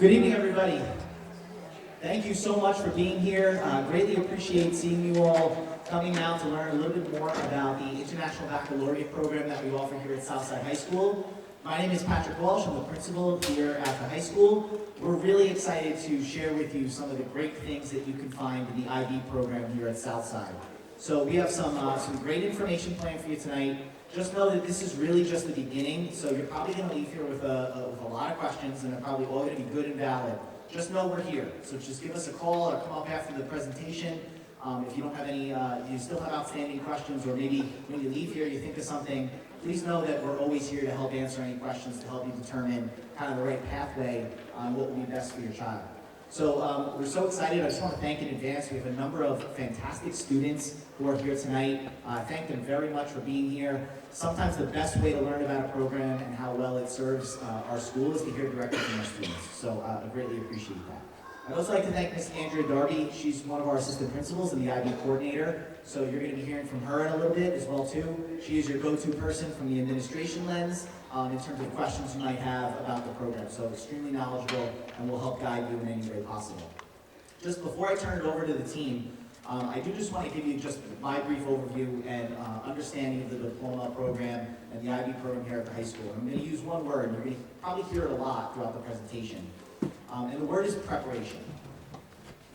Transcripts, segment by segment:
Good evening, everybody. Thank you so much for being here. Greatly appreciate seeing you all coming out to learn a little bit more about the International Baccalaureate program that we offer here at Southside High School. My name is Patrick Walsh. I'm the principal here at the high school. We're really excited to share with you some of the great things that you can find in the IB program here at Southside. So we have some great information planned for you tonight. Just know that this is really just the beginning, so you're probably going to leave here with a lot of questions, and they're probably all going to be good and valid. Just know we're here, so just give us a call or come up after the presentation. If you don't have any, you still have outstanding questions, or maybe when you leave here you think of something, please know that we're always here to help answer any questions, to help you determine kind of the right pathway on what will be best for your child. So we're so excited. I just want to thank in advance. We have a number of fantastic students who are here tonight. Thank them very much for being here. Sometimes the best way to learn about a program and how well it serves our school is to hear directly from our students. So I greatly appreciate that. I'd also like to thank Ms. Andrea Darby. She's one of our assistant principals and the IB coordinator. So you're going to be hearing from her in a little bit as well too. She is your go-to person from the administration lens in terms of questions you might have about the program. So extremely knowledgeable and will help guide you in any way possible. Just before I turn it over to the team, I do just want to give you just my brief overview and understanding of the diploma program and the IB program here at the high school. I'm going to use one word. You're going to probably hear it a lot throughout the presentation. And the word is preparation.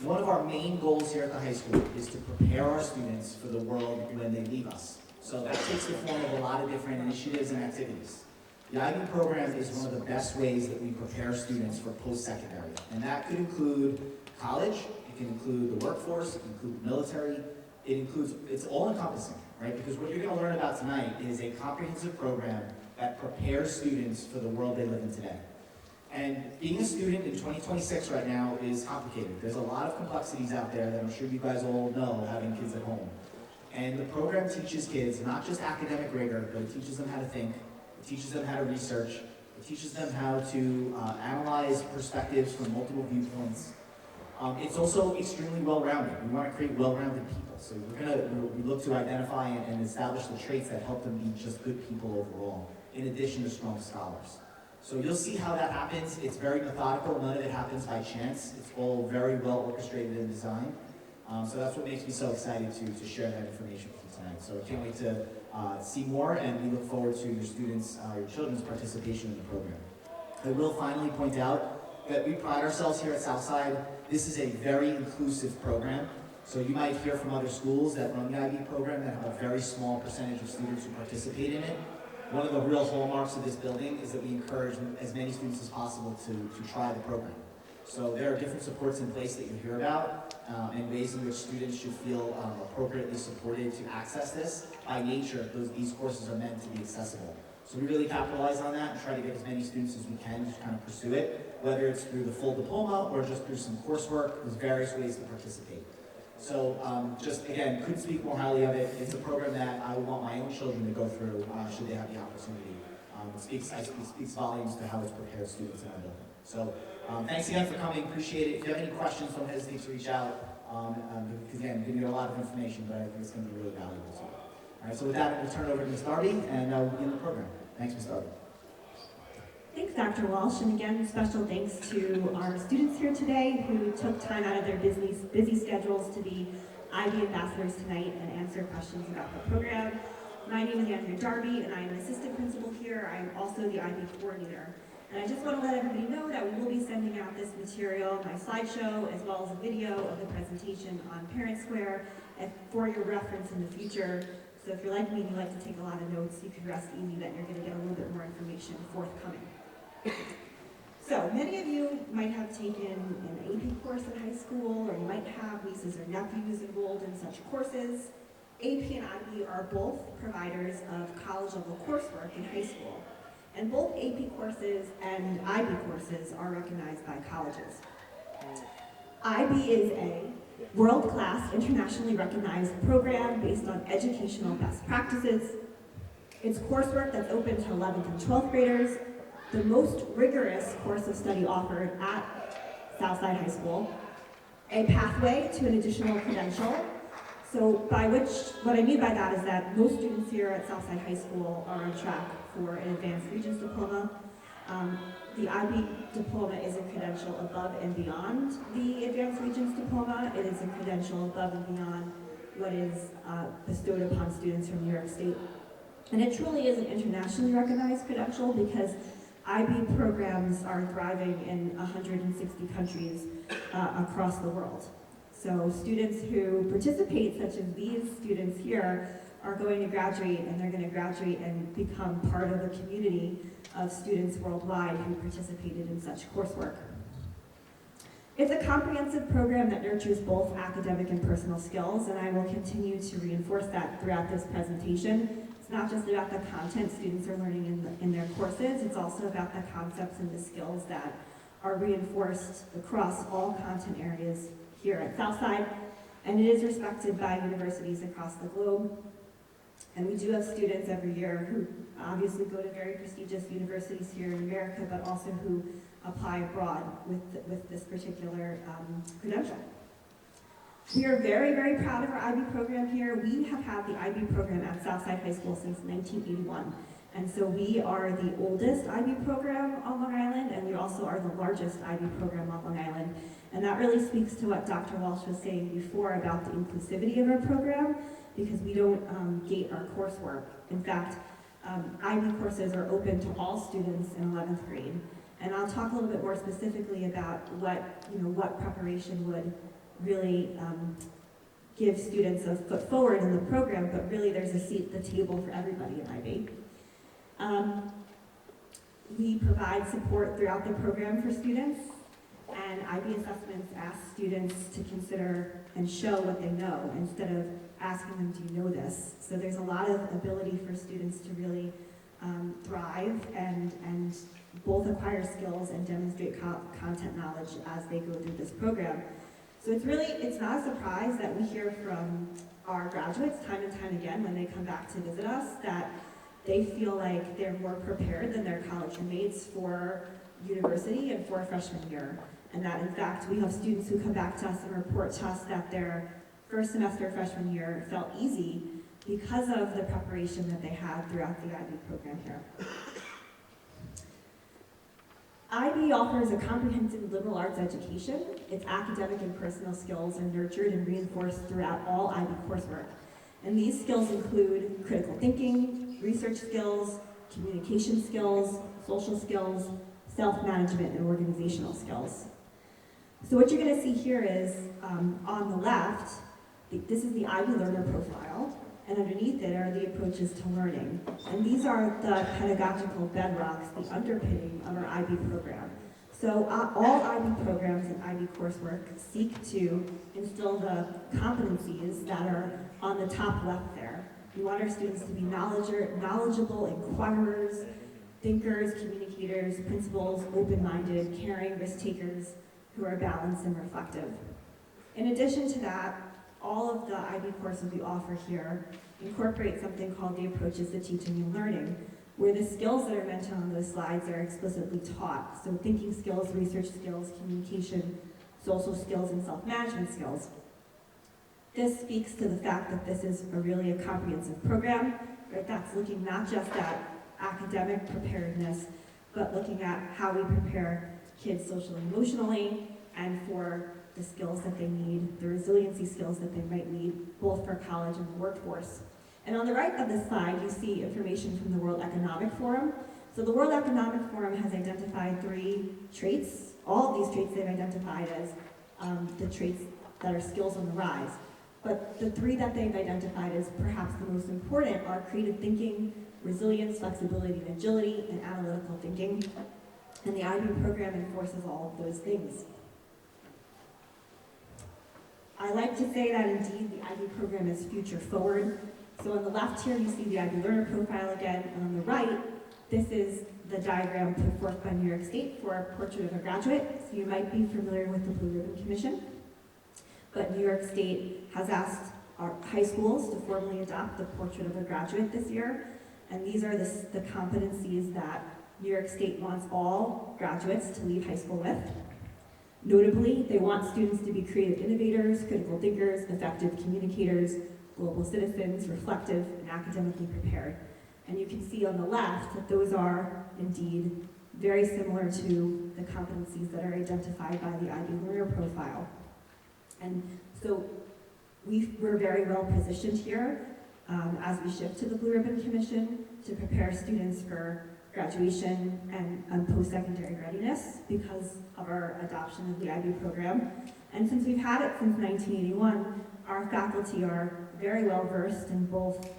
One of our main goals here at the high school is to prepare our students for the world when they leave us. So that takes the form of a lot of different initiatives and activities. The IB program is one of the best ways that we prepare students for post-secondary. And that could include college, it can include the workforce, it can include the military, it's all-encompassing, right? Because what you're going to learn about tonight is a comprehensive program that prepares students for the world they live in today. And being a student in 2026 right now is complicated. There's a lot of complexities out there that I'm sure you guys all know, having kids at home. And the program teaches kids not just academic rigor, but it teaches them how to think, it teaches them how to research, it teaches them how to analyze perspectives from multiple viewpoints. It's also extremely well-rounded. We want to create well-rounded people. So we look to identify and establish the traits that help them be just good people overall, in addition to strong scholars. So you'll see how that happens. It's very methodical. None of it happens by chance. It's all very well orchestrated and designed. So that's what makes me so excited to share that information with you tonight. So I can't wait to see more, and we look forward to your students, your children's participation in the program. I will finally point out that we pride ourselves here at Southside. This is a very inclusive program. So you might hear from other schools that run the IB program that have a very small percentage of students who participate in it. One of the real hallmarks of this building is that we encourage as many students as possible to try the program. So there are different supports in place that you hear about and ways in which students should feel appropriately supported to access this. By nature, these courses are meant to be accessible. So we really capitalize on that and try to get as many students as we can to kind of pursue it, whether it's through the full diploma or just through some coursework. There's various ways to participate. So just again, couldn't speak more highly of it. It's a program that I would want my own children to go through should they have the opportunity. It speaks volumes to how it's prepared students in our building. So thanks again for coming, appreciate it. If you have any questions, don't hesitate to reach out. Because again, we give you a lot of information, but I think it's going to be really valuable to you. All right, so with that, I'm going to turn it over to Ms. Darby, and we'll begin the program. Thanks, Ms. Darby. Thanks, Dr. Walsh, and again, special thanks to our students here today who took time out of their busy schedules to be IB ambassadors tonight and answer questions about the program. My name is Andrea Darby, and I am an assistant principal here. I am also the IB coordinator. And I just want to let everybody know that we will be sending out this material, my slideshow, as well as a video of the presentation on Parent Square for your reference in the future. So if you're like me and you like to take a lot of notes, you can rest easy that you're going to get a little bit more information forthcoming. So many of you might have taken an AP course in high school, or you might have nieces or nephews enrolled in such courses. AP and IB are both providers of college-level coursework in high school. And both AP courses and IB courses are recognized by colleges. IB is a world-class, internationally recognized program based on educational best practices. It's coursework that's open to 11th and 12th graders, the most rigorous course of study offered at Southside High School, a pathway to an additional credential. So what I mean by that is that most students here at Southside High School are on track for an advanced Regents diploma. The IB diploma is a credential above and beyond the Advanced Regents diploma. It is a credential above and beyond what is bestowed upon students from New York State. And it truly is an internationally recognized credential because IB programs are thriving in 160 countries across the world. So students who participate, such as these students here, are going to graduate, and they're going to graduate and become part of a community of students worldwide who participated in such coursework. It's a comprehensive program that nurtures both academic and personal skills, and I will continue to reinforce that throughout this presentation. It's not just about the content students are learning in their courses, it's also about the concepts and the skills that are reinforced across all content areas here at Southside, and it is respected by universities across the globe. And we do have students every year who obviously go to very prestigious universities here in America, but also who apply abroad with this particular credential. We are very, very proud of our IB program here. We have had the IB program at Southside High School since 1981. And so we are the oldest IB program on Long Island, and we also are the largest IB program on Long Island. And that really speaks to what Dr. Walsh was saying before about the inclusivity of our program, because we don't gate our coursework. In fact, IB courses are open to all students in 11th grade. And I'll talk a little bit more specifically about what preparation would really give students a foot forward in the program, but really there's a seat at the table for everybody in IB. We provide support throughout the program for students, and IB assessments ask students to consider and show what they know instead of asking them, do you know this? So there's a lot of ability for students to really thrive and both acquire skills and demonstrate content knowledge as they go through this program. So it's not a surprise that we hear from our graduates time and time again when they come back to visit us that they feel like they're more prepared than their college roommates for university and for freshman year. And that in fact, we have students who come back to us and report to us that their first semester freshman year felt easy because of the preparation that they had throughout the IB program here. IB offers a comprehensive liberal arts education. Its academic and personal skills are nurtured and reinforced throughout all IB coursework. And these skills include critical thinking, research skills, communication skills, social skills, self-management, and organizational skills. So what you're going to see here is, on the left, this is the IB learner profile, and underneath it are the approaches to learning. And these are the pedagogical bedrocks, the underpinning of our IB program. So all IB programs and IB coursework seek to instill the competencies that are on the top left there. We want our students to be knowledgeable inquirers, thinkers, communicators, principals, open-minded, caring, risk-takers, who are balanced and reflective. In addition to that, all of the IB courses we offer here incorporate something called the approaches to teaching and learning, where the skills that are mentioned on those slides are explicitly taught. So thinking skills, research skills, communication, social skills, and self-management skills. This speaks to the fact that this is really a comprehensive program, right? That's looking not just at academic preparedness, but looking at how we prepare kids socially and emotionally, and for the skills that they need, the resiliency skills that they might need, both for college and the workforce. And on the right of this slide, you see information from the World Economic Forum. So the World Economic Forum has identified 3 traits. All of these traits they've identified as the traits that are skills on the rise. But the 3 that they've identified as perhaps the most important are creative thinking, resilience, flexibility, and agility, and analytical thinking. And the IB program enforces all of those things. I like to say that indeed the IB program is future forward. So on the left here you see the IB learner profile again, and on the right, this is the diagram put forth by New York State for a portrait of a graduate. So you might be familiar with the Blue Ribbon Commission. But New York State has asked our high schools to formally adopt the portrait of a graduate this year. And these are the competencies that New York State wants all graduates to leave high school with. Notably, they want students to be creative innovators, critical thinkers, effective communicators, global citizens, reflective, and academically prepared. And you can see on the left that those are indeed very similar to the competencies that are identified by the IB learner profile. And so we're very well positioned here as we shift to the Blue Ribbon Commission to prepare students for graduation and post-secondary readiness because of our adoption of the IB program. And since we've had it since 1981, our faculty are very well versed in both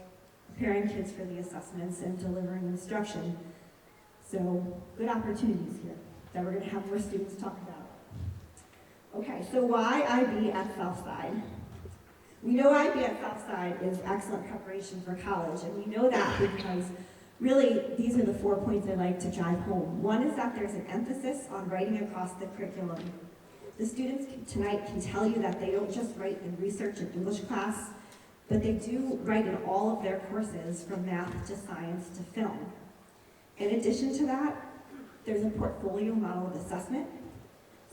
preparing kids for the assessments and delivering instruction. So good opportunities here that we're going to have more students talk about. Okay, so why IB at Southside? We know IB at Southside is excellent preparation for college, and we know that because really these are the 4 points I like to drive home. One is that there's an emphasis on writing across the curriculum. The students tonight can tell you that they don't just write in research and English class, but they do write in all of their courses from math to science to film. In addition to that, there's a portfolio model of assessment.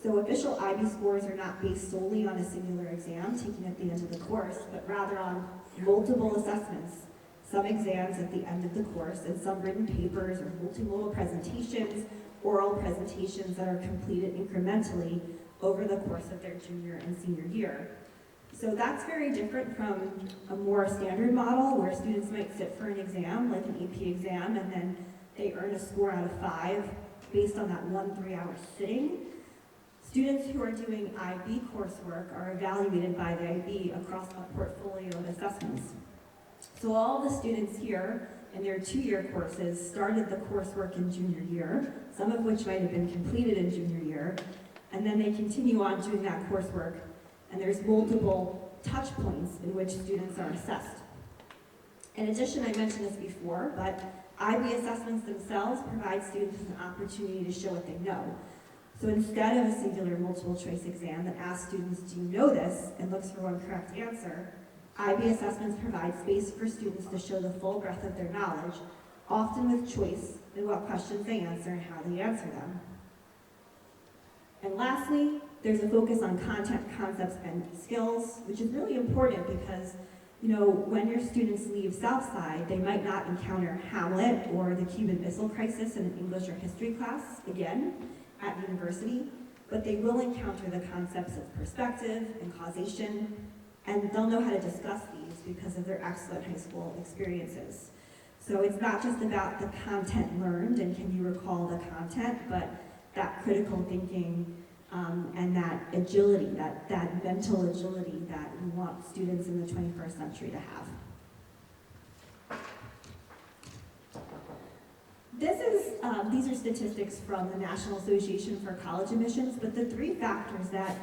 So official IB scores are not based solely on a singular exam taken at the end of the course, but rather on multiple assessments, some exams at the end of the course, and some written papers or multimodal presentations, oral presentations that are completed incrementally over the course of their junior and senior year. So that's very different from a more standard model where students might sit for an exam, like an AP exam, and then they earn a score out of 5 based on that 1 3-hour sitting. Students who are doing IB coursework are evaluated by the IB across a portfolio of assessments. So all the students here in their 2-year courses started the coursework in junior year, some of which might have been completed in junior year, and then they continue on doing that coursework, and there's multiple touch points in which students are assessed. In addition, I mentioned this before, but IB assessments themselves provide students with an opportunity to show what they know. So instead of a singular multiple choice exam that asks students, do you know this, and looks for one correct answer, IB assessments provide space for students to show the full breadth of their knowledge, often with choice in what questions they answer and how they answer them. And lastly, there's a focus on content, concepts, and skills, which is really important because, when your students leave Southside, they might not encounter Hamlet or the Cuban Missile Crisis in an English or history class again at university, but they will encounter the concepts of perspective and causation, and they'll know how to discuss these because of their excellent high school experiences. So it's not just about the content learned and can you recall the content, but that critical thinking and that agility, that mental agility that we want students in the 21st century to have. These are statistics from the National Association for College Admissions, but the 3 factors that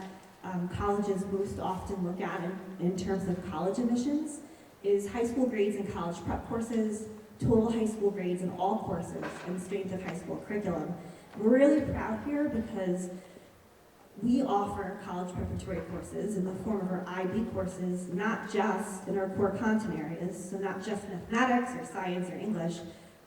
colleges most often look at in terms of college admissions is high school grades and college prep courses, total high school grades in all courses, and strength of high school curriculum. We're really proud here because we offer college preparatory courses in the form of our IB courses, not just in our core content areas, so not just mathematics or science or English,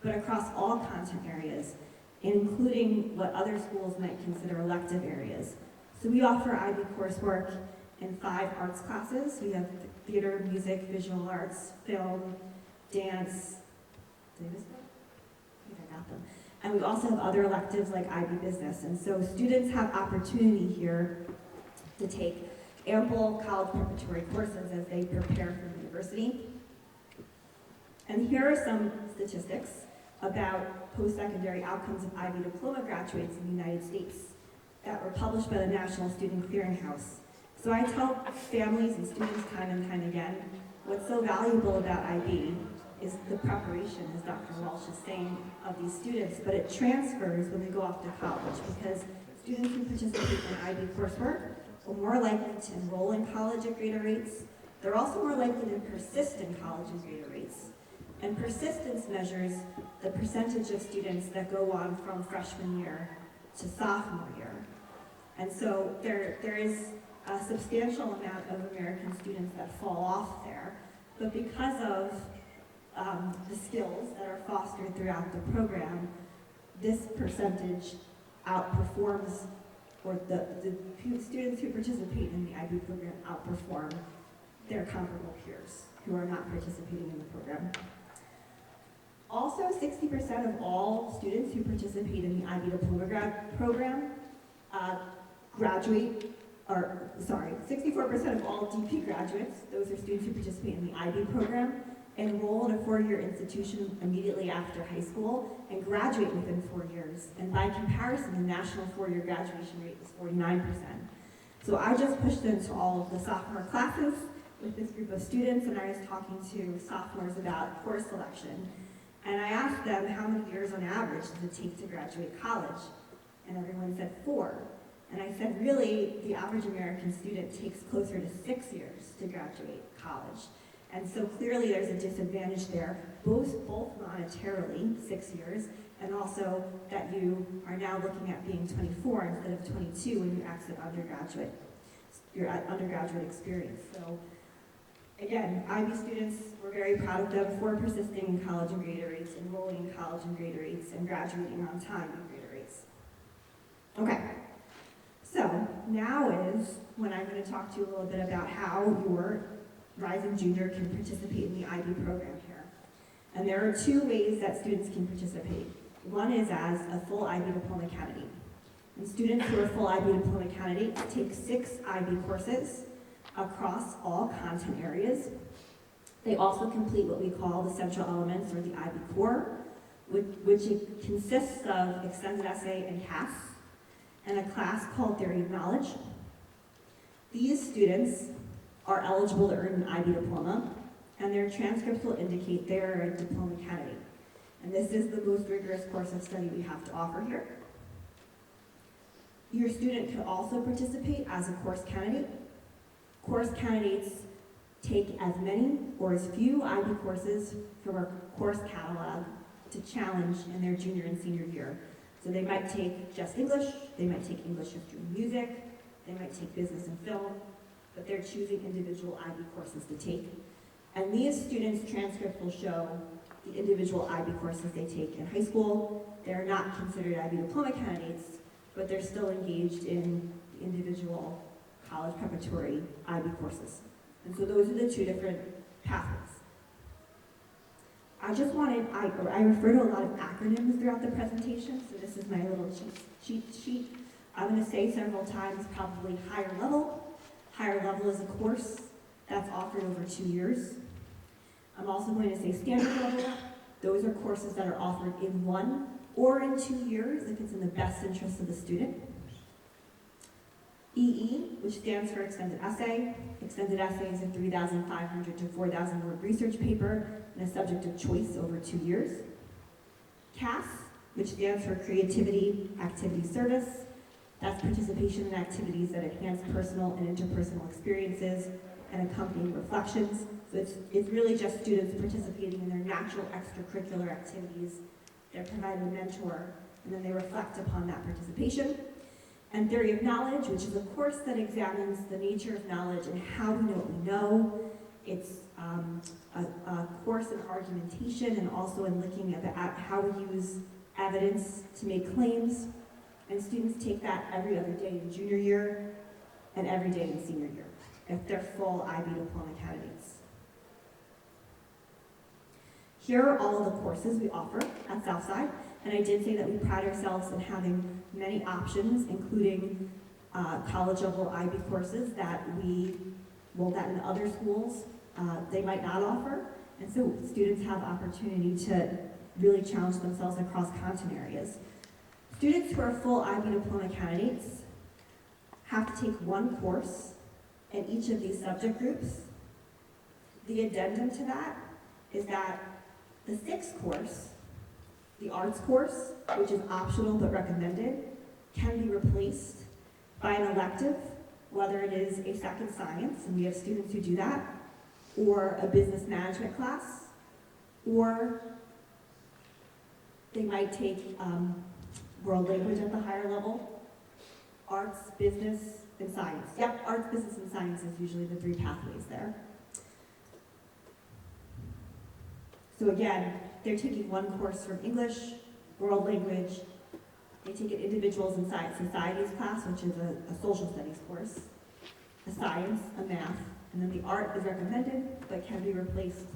but across all content areas, including what other schools might consider elective areas. So we offer IB coursework in 5 arts classes. We have theater, music, visual arts, film, dance. Did I miss that? I think I got them. And we also have other electives like IB business. And so students have opportunity here to take ample college preparatory courses as they prepare for university. And here are some statistics about post-secondary outcomes of IB diploma graduates in the United States that were published by the National Student Clearinghouse. So I tell families and students time and time again, what's so valuable about IB is the preparation, as Dr. Walsh is saying, of these students, but it transfers when they go off to college because students who participate in IB coursework are more likely to enroll in college at greater rates. They're also more likely to persist in college at greater rates. And persistence measures the percentage of students that go on from freshman year to sophomore year. And so there is a substantial amount of American students that fall off there, but because of the skills that are fostered throughout the program, this percentage outperforms, or the students who participate in the IB program outperform their comparable peers who are not participating in the program. Also, 60% of all students who participate in the IB Diploma program graduate, or sorry, 64% of all DP graduates, those are students who participate in the IB program, enroll in a four-year institution immediately after high school and graduate within 4 years. And by comparison, the national four-year graduation rate is 49%. So I just pushed into all of the sophomore classes with this group of students, and I was talking to sophomores about course selection. And I asked them how many years on average does it take to graduate college? And everyone said 4. And I said, really, the average American student takes closer to 6 years to graduate college. And so clearly there's a disadvantage there, both monetarily, 6 years, and also that you are now looking at being 24 instead of 22 when you exit your undergraduate experience. So again, IB students, we're very proud of them for persisting in college and grade rates, enrolling in college and grade rates, and graduating on time in grade rates. Okay, so now is when I'm going to talk to you a little bit about how your rising junior can participate in the IB program here. And there are 2 ways that students can participate. One is as a full IB diploma candidate. And students who are full IB diploma candidates take 6 IB courses across all content areas. They also complete what we call the central elements, or the IB core, which consists of extended essay and CAS, and a class called Theory of Knowledge. These students are eligible to earn an IB diploma, and their transcripts will indicate they're a diploma candidate. And this is the most rigorous course of study we have to offer here. Your student could also participate as a course candidate. Course candidates take as many or as few IB courses from our course catalog to challenge in their junior and senior year. So they might take just English, they might take English, history, and music, they might take business and film, but they're choosing individual IB courses to take. And these students' transcripts will show the individual IB courses they take in high school. They're not considered IB diploma candidates, but they're still engaged in the individual college preparatory IB courses. And so those are the 2 different pathways. I refer to a lot of acronyms throughout the presentation, so this is my little cheat sheet. I'm going to say several times probably higher level. Higher level is a course that's offered over 2 years. I'm also going to say standard level. Those are courses that are offered in 1 or in 2 years if it's in the best interest of the student. EE, which stands for extended essay. Extended essay is a 3,500 to 4,000 word research paper and a subject of choice over 2 years. CAS, which stands for creativity, activity, service. That's participation in activities that enhance personal and interpersonal experiences and accompanying reflections. So it's really just students participating in their natural extracurricular activities. They're provided a mentor, and then they reflect upon that participation. And Theory of Knowledge, which is a course that examines the nature of knowledge and how we know what we know. It's a course in argumentation and also in looking at how we use evidence to make claims. And students take that every other day in junior year and every day in senior year, if they're full IB diploma candidates. Here are all of the courses we offer at Southside, and I did say that we pride ourselves in having many options, including college-level IB courses that that in other schools they might not offer, and so students have opportunity to really challenge themselves across content areas. Students who are full IB diploma candidates have to take 1 course in each of these subject groups. The addendum to that is that the 6th course, the arts course, which is optional but recommended, can be replaced by an elective, whether it is a second science, and we have students who do that, or a business management class, or they might take world language at the higher level, arts, business, and science. Yep, arts, business, and science is usually the 3 pathways there. So again, they're taking 1 course from English, world language, they take an individuals and science societies class, which is a social studies course, a science, a math, and then the art is recommended, but can be replaced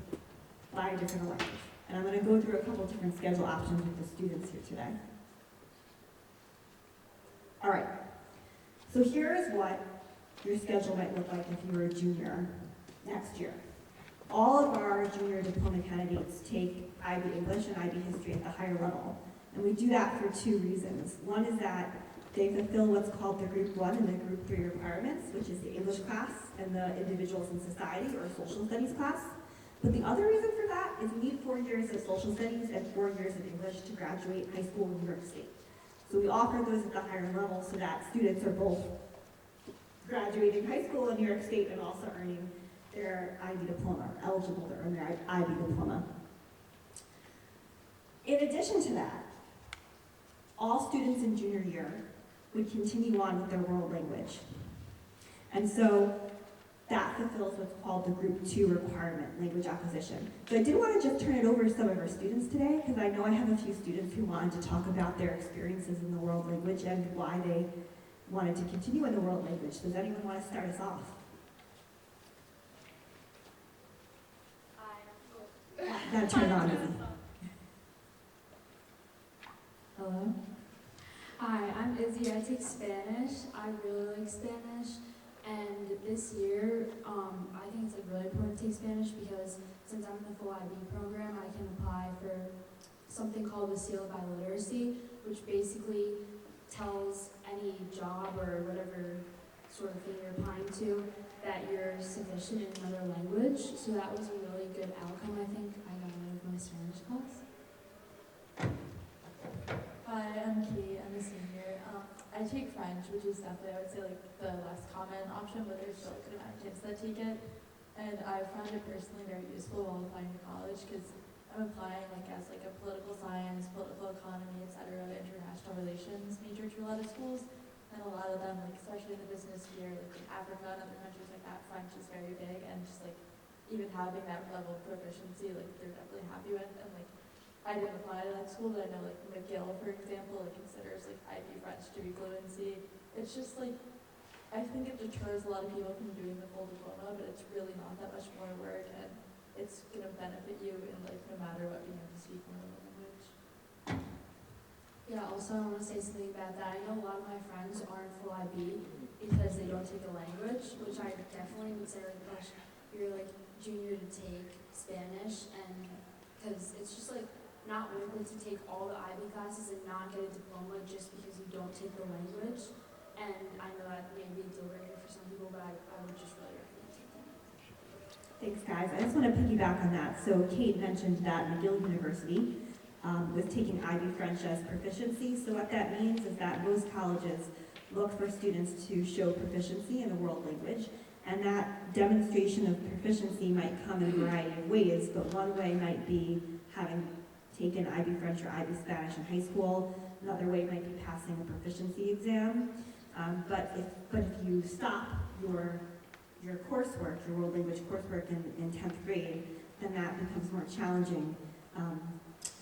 by a different elective. And I'm going to go through a couple different schedule options with the students here today. All right, so here is what your schedule might look like if you were a junior next year. All of our junior diploma candidates take IB English and IB History at the higher level. And we do that for two reasons. One is that they fulfill what's called the Group 1 and the Group 3 requirements, which is the English class and the Individuals in Society or Social Studies class. But the other reason for that is you need 4 years of Social Studies and 4 years of English to graduate high school in New York State. So we offer those at the higher level so that students are both graduating high school in New York State and also earning their IB diploma, or eligible to earn their IB diploma. In addition to that, all students in junior year would continue on with their world language. And so that fulfills what's called the Group 2 requirement, language acquisition. So I did want to just turn it over to some of our students today, because I know I have a few students who wanted to talk about their experiences in the world language and why they wanted to continue in the world language. Does anyone want to start us off? Gotta turn it on, Izzy. Hello? Hi, I'm Izzy. I take Spanish. I really like Spanish. And this year, I think it's really important to take Spanish because since I'm in the full IB program, I can apply for something called the Seal of Biliteracy, which basically tells any job or whatever sort of thing you're applying to that you're sufficient in another language. So that was a really good outcome, I think, I got out of my Spanish class. Hi, I'm Kate. I'm a senior. I take French, which is definitely, I would say, like the less common option, but there's still a good amount of kids that take it. And I found it personally very useful while applying to college because I'm applying as a political science, political economy, etc., international relations major to a lot of schools. And a lot of them, especially in the business sphere, in Africa and other countries like that, French is very big, and just even having that level of proficiency, they're definitely happy with. And I didn't apply to that school, but I know McGill, for example, considers IB French to be fluency. It's just I think it deters a lot of people from doing the full diploma, but it's really not that much more work, and it's gonna benefit you in no matter what, being able to speak more of a language. Yeah, also I want to say something about that. I know a lot of my friends aren't full IB because they don't take a language, which I definitely would say gosh, you're junior to take Spanish, and because it's just not worth it to take all the IB classes and not get a diploma just because you don't take the language. And I know that may be a deal breaker for some people, but I would just really recommend taking it. Thanks, guys. I just want to piggyback on that. So Kate mentioned that McGill University was taking IB French as proficiency. So what that means is that most colleges look for students to show proficiency in a world language. And that demonstration of proficiency might come in a variety of ways, but one way might be having taken IB French or IB Spanish in high school. Another way might be passing a proficiency exam. But if you stop your coursework, your world language coursework in 10th grade, then that becomes more challenging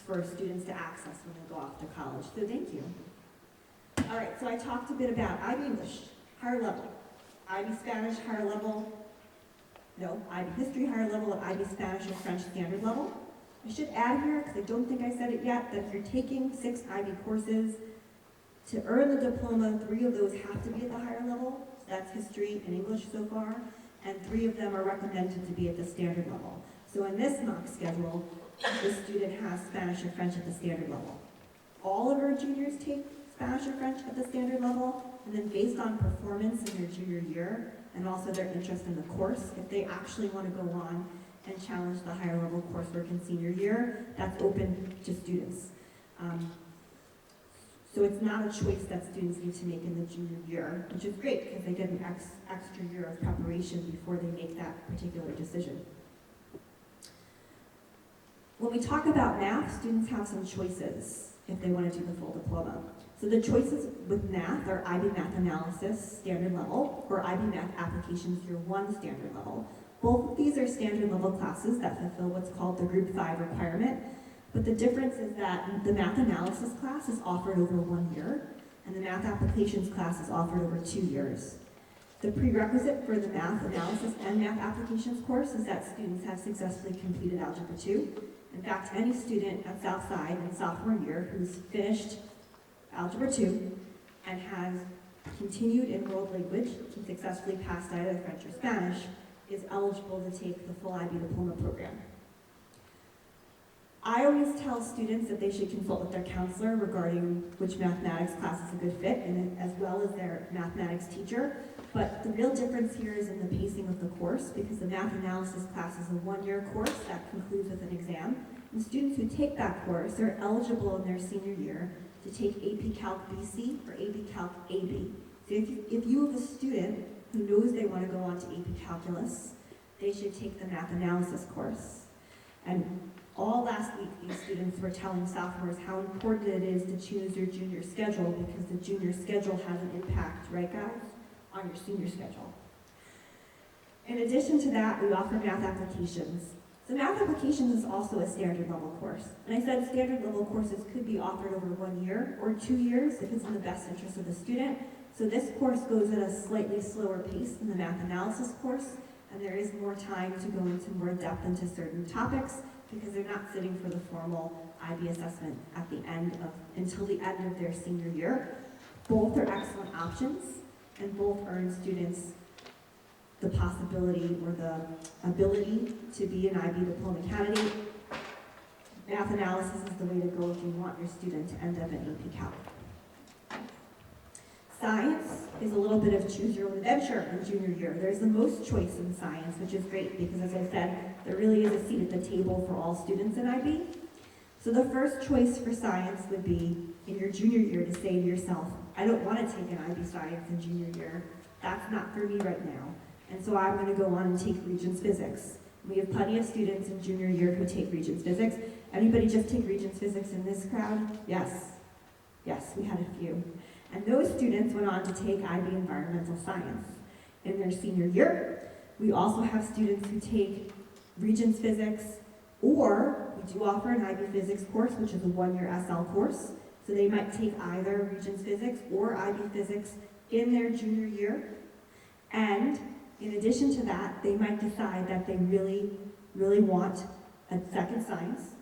for students to access when they go off to college. So thank you. All right, so I talked a bit about IB English, higher level, IB Spanish, higher level, no, IB History, higher level, and IB Spanish or French standard level. I should add here, because I don't think I said it yet, that if you're taking 6 IB courses, to earn the diploma, 3 of those have to be at the higher level. So that's history and English so far, and 3 of them are recommended to be at the standard level. So in this mock schedule, the student has Spanish or French at the standard level. All of our juniors take Spanish or French at the standard level, and then based on performance in their junior year, and also their interest in the course, if they actually want to go on and challenge the higher level coursework in senior year, that's open to students. So it's not a choice that students need to make in the junior year, which is great because they get an extra year of preparation before they make that particular decision. When we talk about math, students have some choices if they want to do the full diploma. So the choices with math are IB Math Analysis standard level or IB Math Applications Year 1 standard level. Both of these are standard level classes that fulfill what's called the Group 5 requirement. But the difference is that the math analysis class is offered over 1 year, and the math applications class is offered over 2 years. The prerequisite for the math analysis and math applications course is that students have successfully completed Algebra 2 In fact, any student at Southside in sophomore year who's finished Algebra 2 and has continued in world language and successfully passed either French or Spanish is eligible to take the full IB diploma program. I always tell students that they should consult with their counselor regarding which mathematics class is a good fit, and as well as their mathematics teacher. But the real difference here is in the pacing of the course, because the math analysis class is a one-year course that concludes with an exam. And students who take that course are eligible in their senior year to take AP Calc BC or AP Calc AB. So if you have a student who knows they want to go on to AP Calculus, they should take the math analysis course. And all last week, these students were telling sophomores how important it is to choose your junior schedule, because the junior schedule has an impact, right guys, on your senior schedule. In addition to that, we offer math applications. So math applications is also a standard level course. And I said standard level courses could be offered over 1 year or 2 years if it's in the best interest of the student. So this course goes at a slightly slower pace than the math analysis course, and there is more time to go into more depth into certain topics, because they're not sitting for the formal IB assessment at the end of, until the end of their senior year. Both are excellent options, and both earn students the possibility or the ability to be an IB diploma candidate. Math analysis is the way to go if you want your student to end up in AP Calc. Science is a little bit of choose your own adventure in junior year. There's the most choice in science, which is great because, as I said, there really is a seat at the table for all students in IB. So the first choice for science would be in your junior year to say to yourself, I don't want to take an IB science in junior year. That's not for me right now. And so I'm going to go on and take Regents Physics. We have plenty of students in junior year who take Regents Physics. Anybody just take Regents Physics in this crowd? Yes. Yes, we had a few. And those students went on to take IB Environmental Science. In their senior year, we also have students who take Regents Physics, or we do offer an IB Physics course, which is a one-year SL course. So they might take either Regents Physics or IB Physics in their junior year. And in addition to that, they might decide that they really, really want a second science,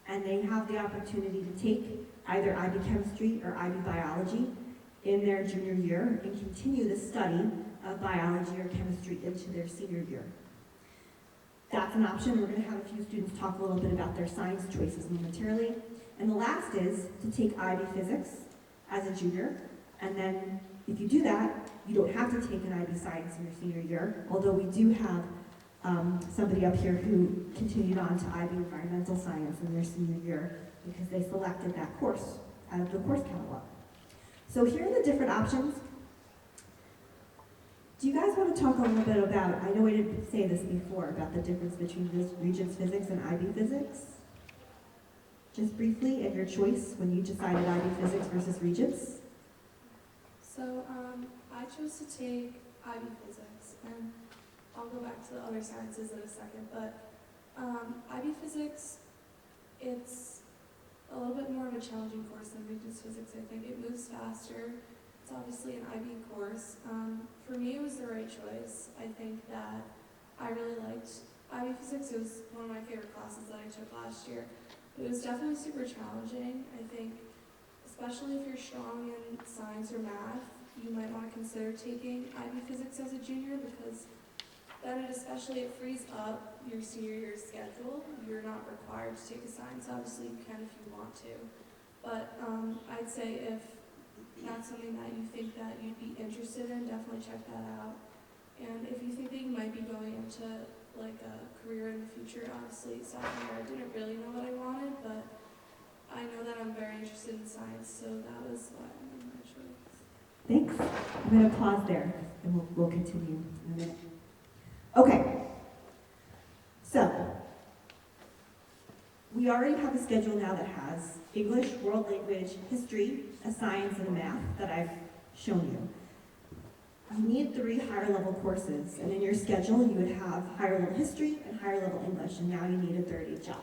and they have the opportunity to take either IB Chemistry or IB Biology in their junior year and continue the study of biology or chemistry into their senior year. That's an option. We're going to have a few students talk a little bit about their science choices momentarily. And the last is to take IB Physics as a junior, and then if you do that, you don't have to take an IB Science in your senior year, although we do have somebody up here who continued on to IB Environmental Science in their senior year because they selected that course out of the course catalog. So here are the different options. Do you guys want to talk a little bit about, I know I didn't say this before, about the difference between Regents Physics and IB Physics? Just briefly, and your choice when you decided IB Physics versus Regents? So I chose to take IB Physics, and I'll go back to the other sciences in a second, but IB Physics, it's a little bit more of a challenging course than Regents Physics. I think it moves faster. It's obviously an IB course. For me, it was the right choice. I think that I really liked IB Physics. It was one of my favorite classes that I took last year. It was definitely super challenging. I think, especially if you're strong in science or math, you might want to consider taking IB Physics as a junior, because then it frees up your senior year schedule. You're not required to take a science. Obviously, you can if you want to. But I'd say if that's something that you think that you'd be interested in, definitely check that out. And if you think that you might be going into like a career in the future, honestly, sophomore year, I didn't really know what I wanted, but I know that I'm very interested in science, so that was why I made my choice. Thanks. I'm going to pause there, and we'll continue in a minute. Okay. So, we already have a schedule now that has English, world language, history, a science, and a math that I've shown you. You need 3 higher level courses, and in your schedule you would have higher level history and higher level English, and now you need a third HL.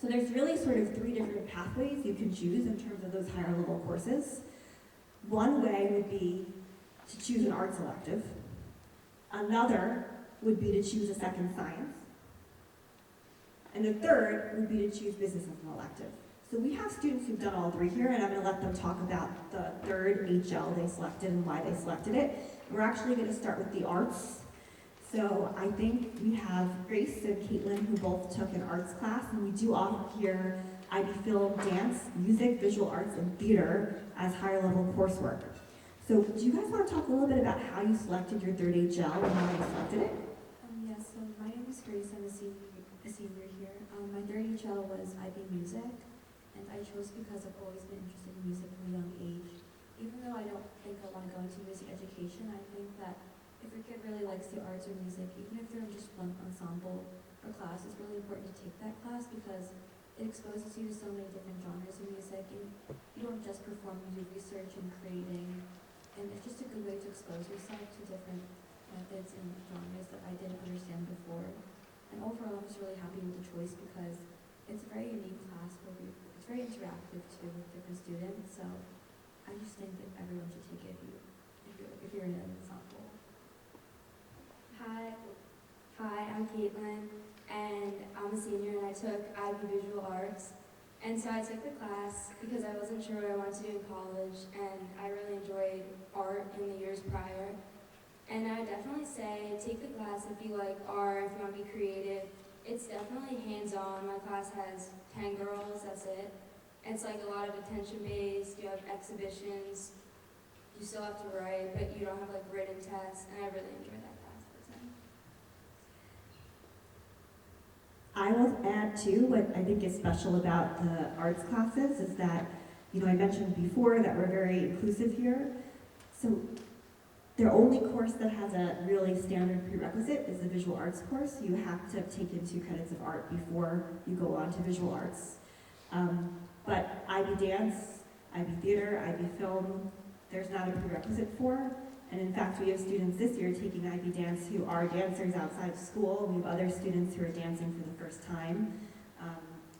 So there's really sort of 3 different pathways you can choose in terms of those higher level courses. One way would be to choose an arts elective. Another would be to choose a second science. And the third would be to choose business as an elective. So we have students who've done all three here, and I'm going to let them talk about the third HL they selected and why they selected it. We're actually going to start with the arts. So I think we have Grace and Caitlin who both took an arts class, and we do offer here IB Film, Dance, Music, Visual Arts, and Theater as higher level coursework. So do you guys want to talk a little bit about how you selected your third HL and how you selected it? Yes, so my name is Grace. I'm a senior here. My third HL was IB Music, and I chose because I've always been interested in music from a young age. Even though I don't think I want to go into music education, I think that if a kid really likes the arts or music, even if they're in just one ensemble or class, it's really important to take that class because it exposes you to so many different genres of music, and you don't just perform, you do research and creating, and it's just a good way to expose yourself to different methods and genres that I didn't understand before. And overall, I'm just really happy with the choice because it's a very unique class where it's very interactive too with different students, so I just think that everyone should take it if you're in an ensemble. Hi, I'm Caitlin, and I'm a senior, and I took IB Visual Arts. And so I took the class because I wasn't sure what I wanted to do in college, and I really enjoyed art in the years prior. And I would definitely say take the class if you like art, if you want to be creative. It's definitely hands-on. My class has 10 girls, that's it. It's like a lot of attention-based, you have exhibitions, you still have to write, but you don't have like written tests, and I really enjoyed that class. I will add too, what I think is special about the arts classes is that, I mentioned before that we're very inclusive here. So their only course that has a really standard prerequisite is the visual arts course. You have to have taken 2 credits of art before you go on to visual arts. But IB Dance, IB Theater, IB Film, there's not a prerequisite for. And in fact, we have students this year taking IB Dance who are dancers outside of school. We have other students who are dancing for the first time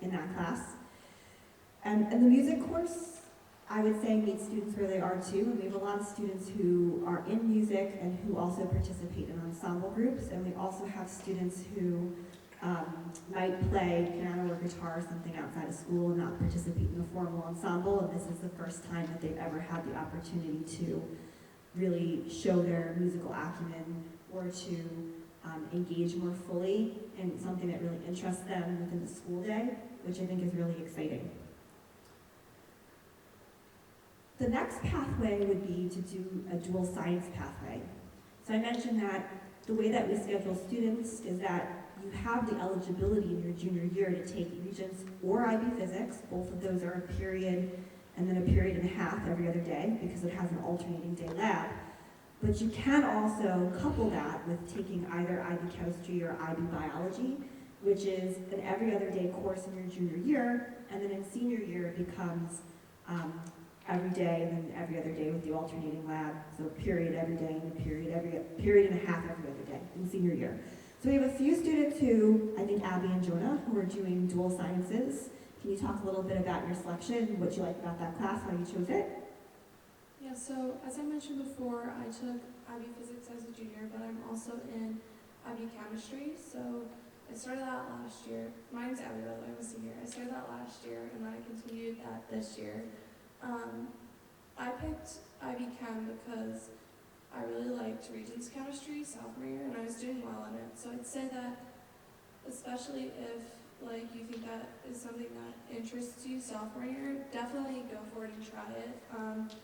in that class. And the music course, I would say, meets students where they are too. And we have a lot of students who are in music and who also participate in ensemble groups. And we also have students who might play piano or guitar or something outside of school and not participate in a formal ensemble. And this is the first time that they've ever had the opportunity to really show their musical acumen or to engage more fully in something that really interests them within the school day, which I think is really exciting. The next pathway would be to do a dual science pathway. So I mentioned that the way that we schedule students is that you have the eligibility in your junior year to take Regents or IB Physics. Both of those are a period and then a period and a half every other day because it has an alternating day lab. But you can also couple that with taking either IB Chemistry or IB Biology, which is an every other day course in your junior year, and then in senior year it becomes every day and then every other day with the alternating lab, so a period every day and a period and a half every other day in senior year. So we have a few students who, I think Abby and Jonah, who are doing dual sciences. Can you talk a little bit about your selection, what you like about that class, how you chose it? Yeah, so as I mentioned before, I took IB Physics as a junior, but I'm also in IB Chemistry. So I started that last year. My name's Abby, by the way, I'm a senior. I started that last year, and then I continued that this year. I picked IB Chem because I really liked Regents Chemistry sophomore year, and I was doing well in it. So I'd say that, especially if you think that is something that interests you sophomore year, definitely go for it and try it.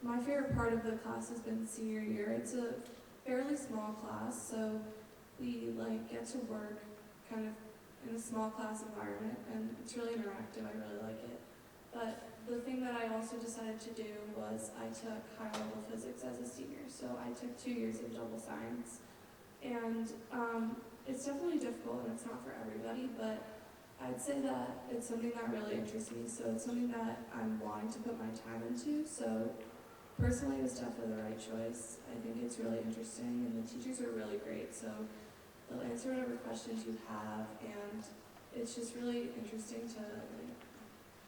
My favorite part of the class has been senior year. It's a fairly small class, so we get to work kind of in a small class environment, and it's really interactive. I really like it. But the thing that I also decided to do was I took higher level physics as a senior, so I took 2 years of double science, and it's definitely difficult and it's not for everybody, but I'd say that it's something that really interests me, so it's something that I'm wanting to put my time into. So personally, it was definitely the right choice. I think it's really interesting, and the teachers are really great, so they'll answer whatever questions you have, and it's just really interesting to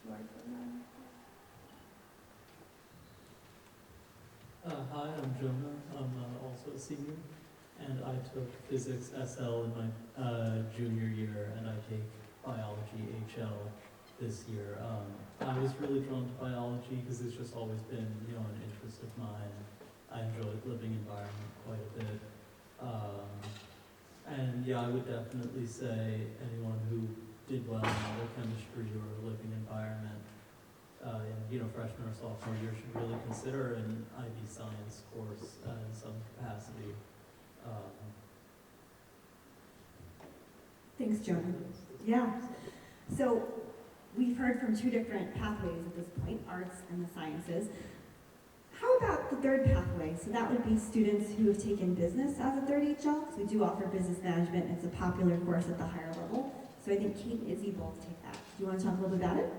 learn from them. Hi, I'm Jonah. I'm also a senior, and I took physics SL in my junior year, and I take biology HL this year. I was really drawn to biology because it's just always been, an interest of mine. I enjoy the living environment quite a bit. And yeah, I would definitely say anyone who did well in either chemistry or living environment in freshman or sophomore year should really consider an IB science course in some capacity. Thanks, Jonah. Yeah. So we've heard from two different pathways at this point, arts and the sciences. How about the third pathway? So that would be students who have taken business as a third HL, because we do offer business management. It's a popular course at the higher level. So I think Kate and Izzy both take that. Do you want to talk a little bit about it?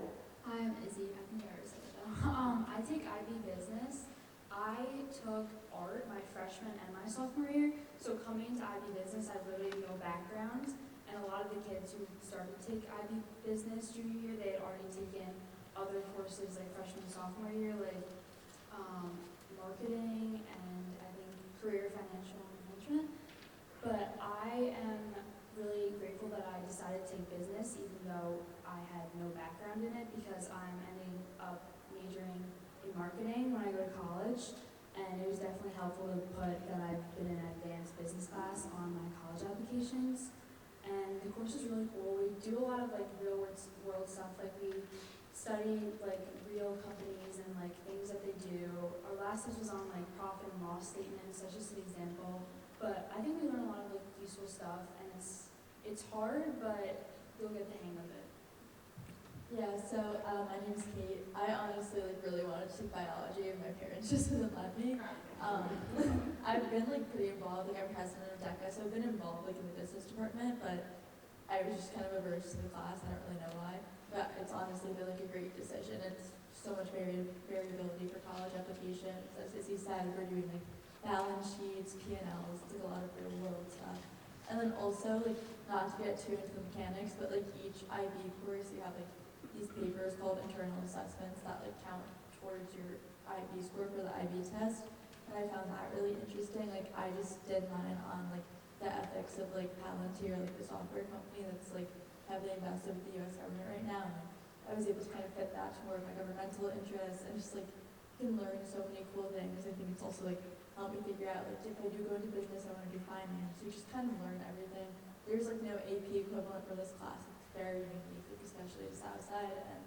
Hi, I'm Izzy. I think I already said it though. I take IB Business. I took art my freshman and my sophomore year. So coming to IB Business, I literally have no background. And a lot of the kids who started to take IB Business junior year, they had already taken other courses like freshman and sophomore year, like marketing and I think career financial management. But I am really grateful that I decided to take business even though I had no background in it because I'm ending up majoring in marketing when I go to college. And it was definitely helpful to put that I've been in an advanced business class on my college applications. And the course is really cool. We do a lot of real world stuff. We study real companies and things that they do. Our last test was on profit and loss statements. That's just an example. But I think we learn a lot of useful stuff, and it's hard, but you'll get the hang of it. Yeah, so my name's Kate. I honestly really wanted to take biology, and my parents just didn't let me. I've been pretty involved. I'm president of DECA, so I've been involved in the business department, but I was just kind of averse to the class. I don't really know why, but it's honestly been a great decision. It's so much variability for college applications. As Izzy said, we're doing balance sheets, P&Ls, it's a lot of real world stuff. And then also not to get too into the mechanics, but each IB course you have these papers called internal assessments that count towards your IB score for the IB test. And I found that really interesting. I just did mine on the ethics of Palantir, the software company that's heavily invested with the U.S. government right now. And I was able to kind of fit that to more of my governmental interests and just can learn so many cool things. I think it's also helped me figure out if I do go into business, I want to do finance. You just kind of learn everything. There's no AP equivalent for this class. It's very unique, especially to Southside. And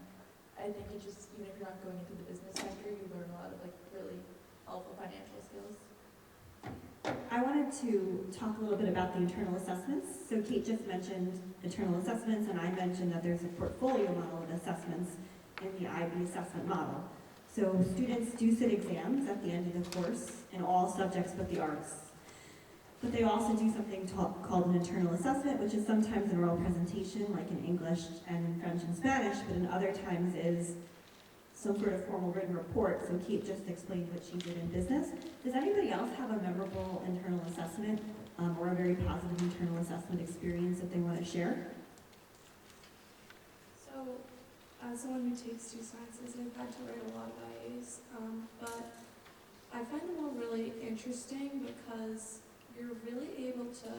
I think it just, even if you're not going into the business sector, you learn a lot of really helpful financial skills. I wanted to talk a little bit about the internal assessments. So Kate just mentioned internal assessments, and I mentioned that there's a portfolio model of assessments in the IB assessment model. So students do sit exams at the end of the course in all subjects but the arts. But they also do something called an internal assessment, which is sometimes an oral presentation, like in English and in French and Spanish, but in other times is some sort of formal written report. So Kate just explained what she did in business. Does anybody else have a memorable internal assessment or a very positive internal assessment experience that they want to share? So, as someone who takes two sciences, I've had to write a lot of IAs, but I find them all really interesting because you're really able to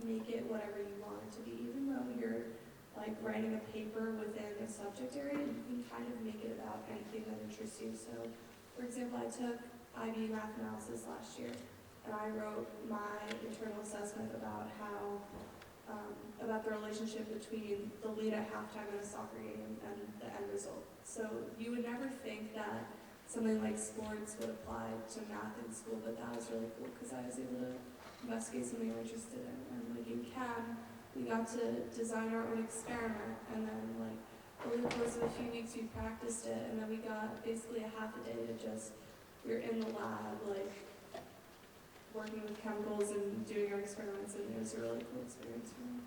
make it whatever you want it to be. Even though you're writing a paper within a subject area, you can kind of make it about anything that interests you. So, for example, I took IB math analysis last year, and I wrote my internal assessment about about the relationship between the lead at halftime in a soccer game and the end result. So you would never think that something like sports would apply to math in school, but that was really cool because I was able to investigate something I'm interested in. And in chem, we got to design our own experiment, and then over the course of a few weeks we practiced it, and then we got basically a half a day to we were in the lab working with chemicals and doing our experiments, and it was a really cool experience for me.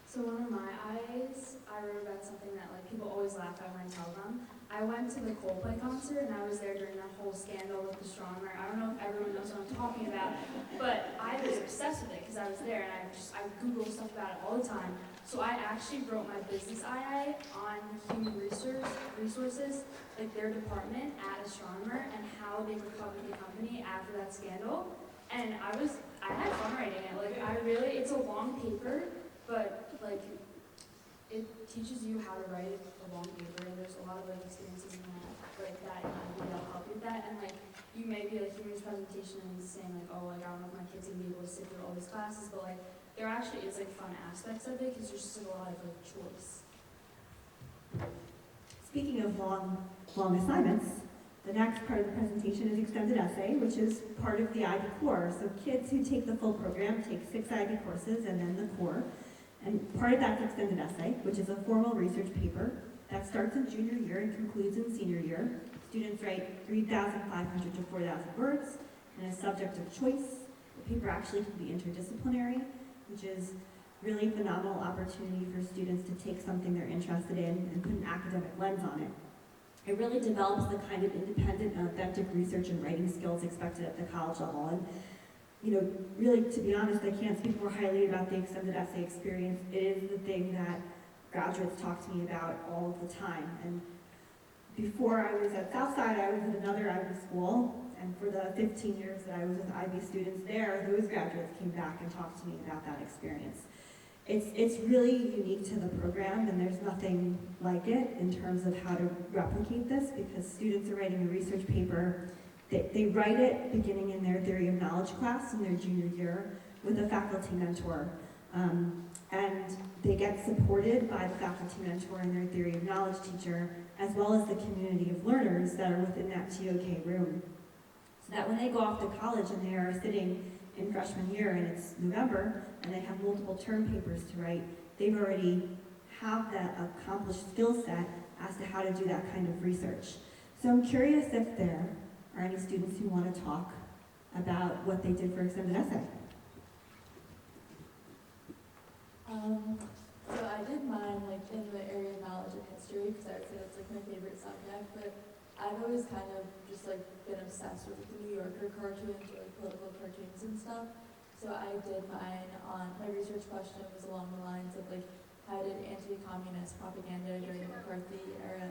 So one of my IAs, I wrote about something that people always laugh at when I tell them. I went to the Coldplay concert and I was there during that whole scandal with the astronomer. I don't know if everyone knows what I'm talking about, but I was obsessed with it because I was there and I Google stuff about it all the time. So I actually wrote my business IA on human resources, their department at Astronomer and how they recovered the company after that scandal. And I had fun writing it. Like, it's a long paper, but like, it teaches you how to write a long paper, and there's a lot of like experiences in that, like that in IB that'll help you with that. And like, you may be like hearing this presentation and saying like, oh, like I don't know if my kids are gonna be able to sit through all these classes, but like, there actually is like fun aspects of it because there's just like, a lot of like choice. Speaking of long assignments, the next part of the presentation is extended essay, which is part of the IB core. So kids who take the full program take 6 IB courses and then the core. And part of that's extended essay, which is a formal research paper that starts in junior year and concludes in senior year. Students write 3,500 to 4,000 words and a subject of choice. The paper actually can be interdisciplinary, which is really phenomenal opportunity for students to take something they're interested in and put an academic lens on it. It really develops the kind of independent and authentic research and writing skills expected at the college level. And really, to be honest, I can't speak more highly about the extended essay experience. It is the thing that graduates talk to me about all of the time. And before I was at Southside, I was at another IB school, and for the 15 years that I was with IB students there, those graduates came back and talked to me about that experience. It's really unique to the program, and there's nothing like it in terms of how to replicate this, because students are writing a research paper. They write it beginning in their theory of knowledge class in their junior year with a faculty mentor. And they get supported by the faculty mentor and their theory of knowledge teacher, as well as the community of learners that are within that TOK room. So that when they go off to college and they are sitting in freshman year and it's November and they have multiple term papers to write, they've already have that accomplished skill set as to how to do that kind of research. So I'm curious if there are any students who want to talk about what they did for extended essay. So I did mine like in the area of knowledge and history because I would say that's like my favorite subject, but I've always kind of just like been obsessed with the New Yorker cartoons or like political cartoons and stuff. So I did mine on, my research question was along the lines of like, how did anti-communist propaganda during the McCarthy era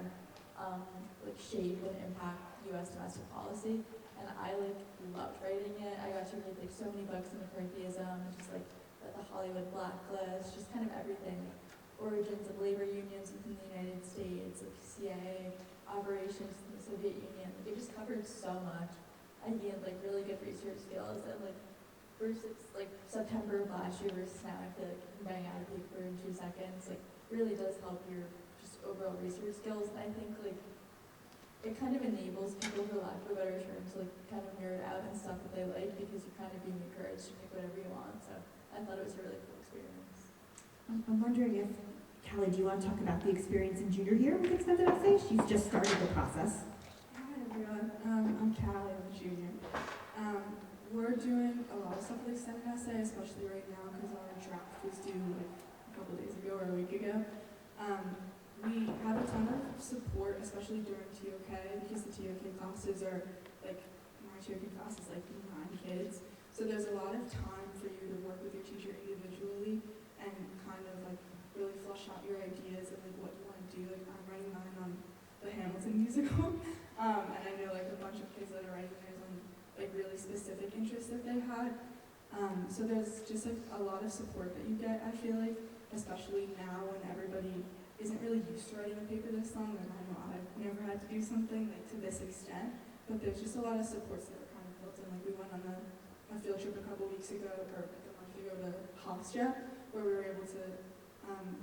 like shape and impact U.S. domestic policy? And I like loved writing it. I got to read like so many books on McCarthyism, just like the Hollywood blacklist, just kind of everything. Origins of labor unions within the United States, like CIA operations in the Soviet Union. Like, it just covered so much. I gained like really good research skills, and like versus like September of last year versus now, I feel like you can bang out a paper in 2 seconds. Like really does help your just overall research skills. And I think like it kind of enables people, for lack of a better term, to like kind of nerd out and stuff that they like, because you're kind of being encouraged to pick whatever you want. So I thought it was a really cool experience. I'm wondering if, Callie, do you want to talk about the experience in junior year with extended essay? She's just started the process. Hi everyone, I'm Callie, I'm a junior. We're doing a lot of stuff with extended essay, especially right now because our draft was due like a couple days ago or a week ago. We have a ton of support, especially during TOK, because the TOK classes are like, my TOK class is like 9 kids. So there's a lot of time for you to work with your teacher individually and kind of like really flush out your ideas and like what you want to do. Like I'm writing mine on the Hamilton musical, and I know like a bunch of kids that are writing theirs on like really specific interests that they had. So there's just like a lot of support that you get, I feel like, especially now when everybody isn't really used to writing a paper this long. Like I know I've never had to do something like to this extent, but there's just a lot of supports that are kind of built in. Like we went on a field trip a couple weeks ago, or like a month ago, to Hofstra, where we were able to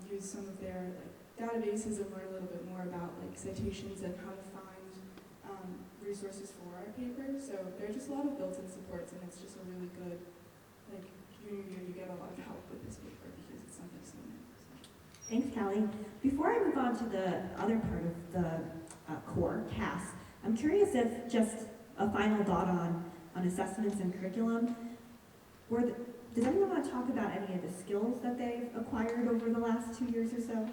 use some of their like databases and learn a little bit more about like citations and how to find resources for our paper. So there are just a lot of built-in supports, and it's just a really good, like junior year you get a lot of help with this paper because it's something so new. Thanks, Callie. Before I move on to the other part of the core, CAS, I'm curious if just a final thought on assessments and curriculum. Does anyone want to talk about any of the skills that they've acquired over the last 2 years or so?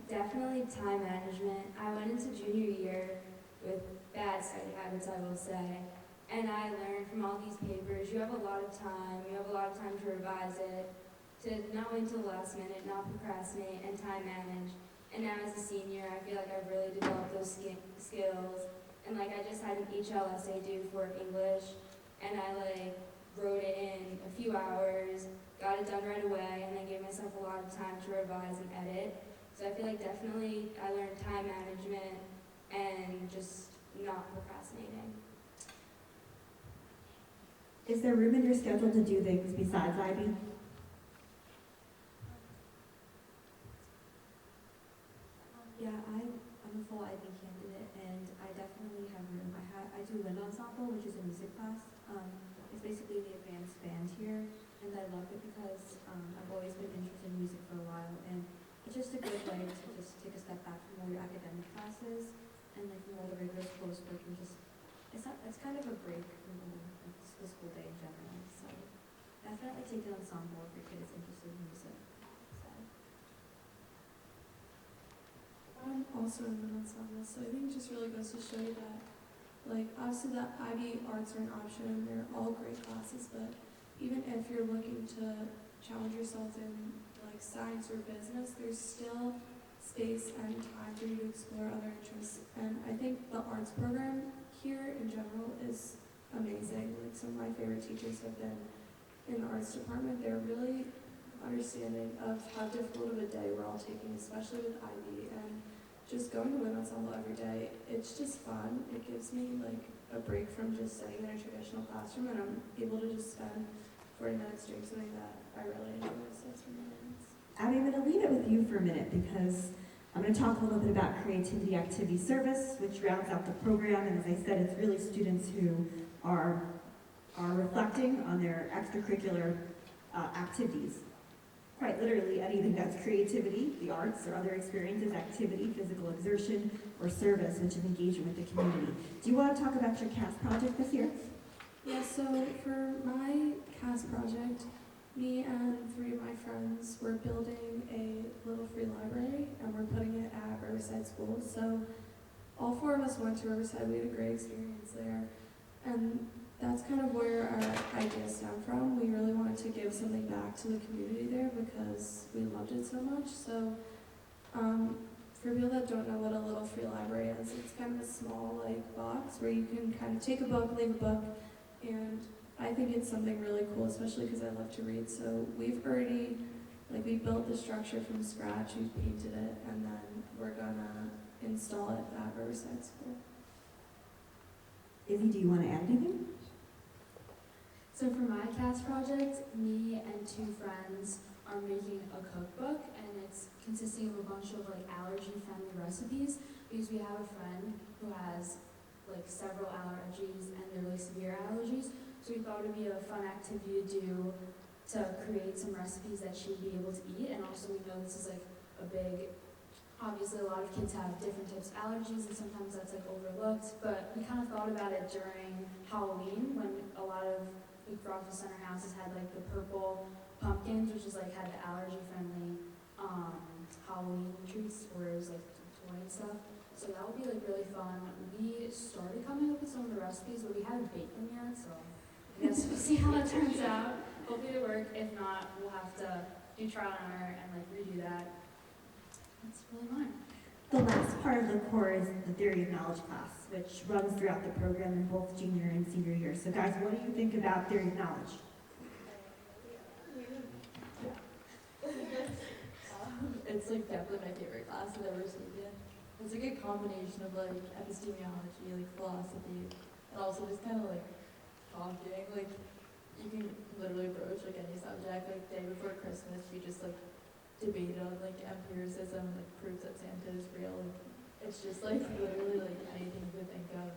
Definitely time management. I went into junior year with bad study habits, I will say, and I learned from all these papers, you have a lot of time, to revise it, to not wait until the last minute, not procrastinate, and time manage. And now as a senior, I feel like I've really developed those skills, And like I just had an HL essay due for English, and I like wrote it in a few hours, got it done right away, and then gave myself a lot of time to revise and edit. So I feel like definitely I learned time management and just not procrastinating. Is there room in your schedule to do things besides IB? Yeah, I'm a full IB candidate, and I definitely have room. I do wind ensemble, which is a music class. It's basically the advanced band here, and I love it because I've always been interested in music for a while, and it's just a good way to just take a step back from all your academic classes and like from all the rigorous coursework and just it's kind of a break from the school day in general. So definitely take an ensemble if your kid is interested in music. So. I'm also in an ensemble, so I think it just really goes to show you that, like, obviously that IB arts are an option, and they're all great classes, but even if you're looking to challenge yourself in, like, science or business, there's still space and time for you to explore other interests. And I think the arts program here in general is amazing. Like, some of my favorite teachers have been in the arts department. They're really understanding of how difficult of a day we're all taking, especially with IB, and just going to wind ensemble every day, it's just fun. It gives me like a break from just sitting in a traditional classroom, and I'm able to just spend 40 minutes doing something that I really enjoy. So it's really nice. Abby, I'm going to leave it with you for a minute because I'm going to talk a little bit about creativity activity service, which rounds out the program. And as I said, it's really students who are reflecting on their extracurricular activities. Quite literally anything that's creativity, the arts, or other experiences, activity, physical exertion, or service, which is engagement with the community. Do you want to talk about your CAS project this year? Yeah, so for my CAS project, me and 3 of my friends were building a little free library, and we're putting it at Riverside School. So all 4 of us went to Riverside. We had a great experience there. And that's kind of where our idea stemmed from. We really wanted to give something back to the community there because we loved it so much. So for people that don't know what a little free library is, it's kind of a small like box where you can kind of take a book, leave a book, and I think it's something really cool, especially because I love to read. So we've already, we built the structure from scratch, we've painted it, and then we're gonna install it at Riverside School. Izzy, do you want to add anything? So for my CAS project, me and 2 friends are making a cookbook, and it's consisting of a bunch of like allergy-friendly recipes because we have a friend who has like several allergies and they're like severe allergies. So we thought it'd be a fun activity to do to create some recipes that she'd be able to eat. And also we know this is like a big, obviously a lot of kids have different types of allergies and sometimes that's like overlooked. But we kind of thought about it during Halloween when a lot of Rockville Center houses had like the purple pumpkins, which is like had the allergy-friendly Halloween treats where it was like toy and stuff. So that would be like really fun. We started coming up with some of the recipes, but we haven't baked them yet, so I guess we'll see how it turns out. Hopefully it'll work. If not, we'll have to do trial and error and like redo that. That's really mine. The last part of the core is the theory of knowledge class, which runs throughout the program in both junior and senior year. So guys, what do you think about theory of knowledge? It's like definitely my favorite class I've ever taken. It's a good combination of like epistemology, like philosophy, and also just kind of like talking. Like you can literally approach like any subject. Like day before Christmas, you just like debate on like empiricism, like proves that Santa is real. Like, it's just like literally like anything you could think of.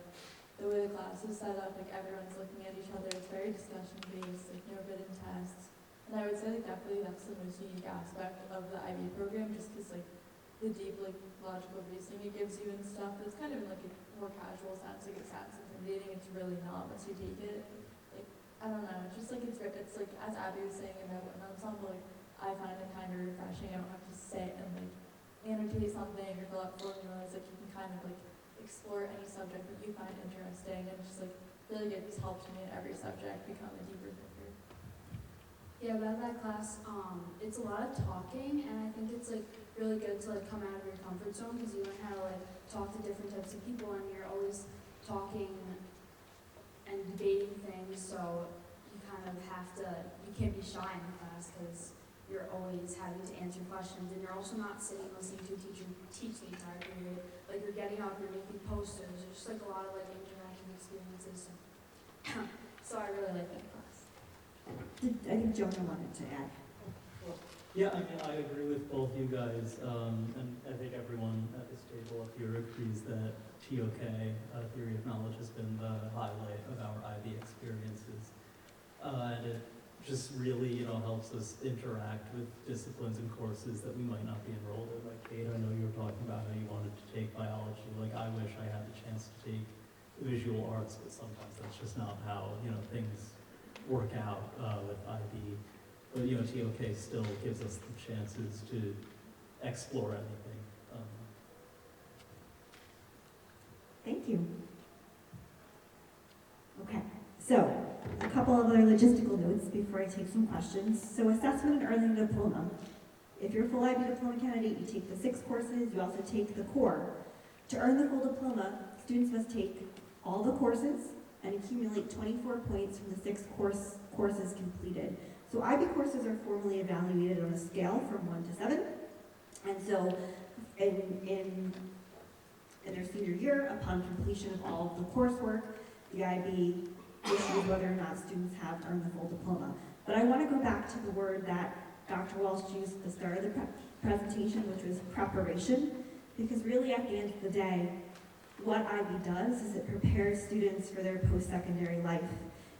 The way the class is set up, like everyone's looking at each other. It's very discussion based, like no written tests. And I would say like definitely that's the most unique aspect of the IB program, just because like the deep like logical reasoning it gives you and stuff. But it's kind of in like a more casual sense, like it sounds intimidating. It's really not once you take it. Like I don't know, it's just like it's like as Abby was saying about an ensemble, like I find it kind of refreshing. I don't have to sit and like annotate something or fill out formulas. Like you can kind of like explore any subject that you find interesting, and just like really it's helped me in every subject become a deeper thinker. Yeah, about that class, it's a lot of talking, and I think it's like really good to like come out of your comfort zone because you learn how to like talk to different types of people, and you're always talking and debating things, so you kind of have to, you can't be shy in class because you're always having to answer questions, and you're also not sitting listening to a teacher teach the entire period. Like, you're getting up, you're making posters, there's just like a lot of like interactive experiences. So I really like that class. I think Jonah wanted to add. Yeah, I mean, I agree with both you guys, and I think everyone at this table up here agrees that TOK, Theory of Knowledge, has been the highlight of our IB experiences. And it just really, helps us interact with disciplines and courses that we might not be enrolled in. Like Kate, I know you were talking about how you wanted to take biology. Like, I wish I had the chance to take visual arts, but sometimes that's just not how, things work out with IB. But, TOK still gives us the chances to explore anything. Thank you. Okay, so a couple of other logistical notes before I take some questions. So assessment and earning a diploma. If you're a full IB diploma candidate, you take the 6 courses, you also take the core. To earn the full diploma, students must take all the courses and accumulate 24 points from the 6 courses completed. So IB courses are formally evaluated on a scale from 1 to 7. And so in their senior year, upon completion of all of the coursework, the IB issues whether or not students have earned the full diploma. But I want to go back to the word that Dr. Walsh used at the start of the presentation, which was preparation, because really at the end of the day, what IB does is it prepares students for their post-secondary life.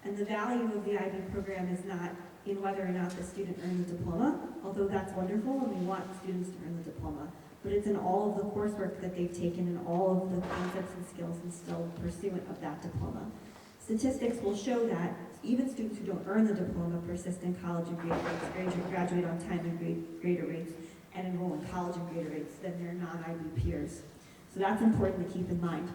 And the value of the IB program is not in whether or not the student earns a diploma, although that's wonderful and we want students to earn the diploma, but it's in all of the coursework that they've taken and all of the concepts and skills instilled pursuant of that diploma. Statistics will show that even students who don't earn the diploma persist in college and grade rates, graduate on time and grader rates, and enroll in college and grader rates than their non-IB peers. So that's important to keep in mind.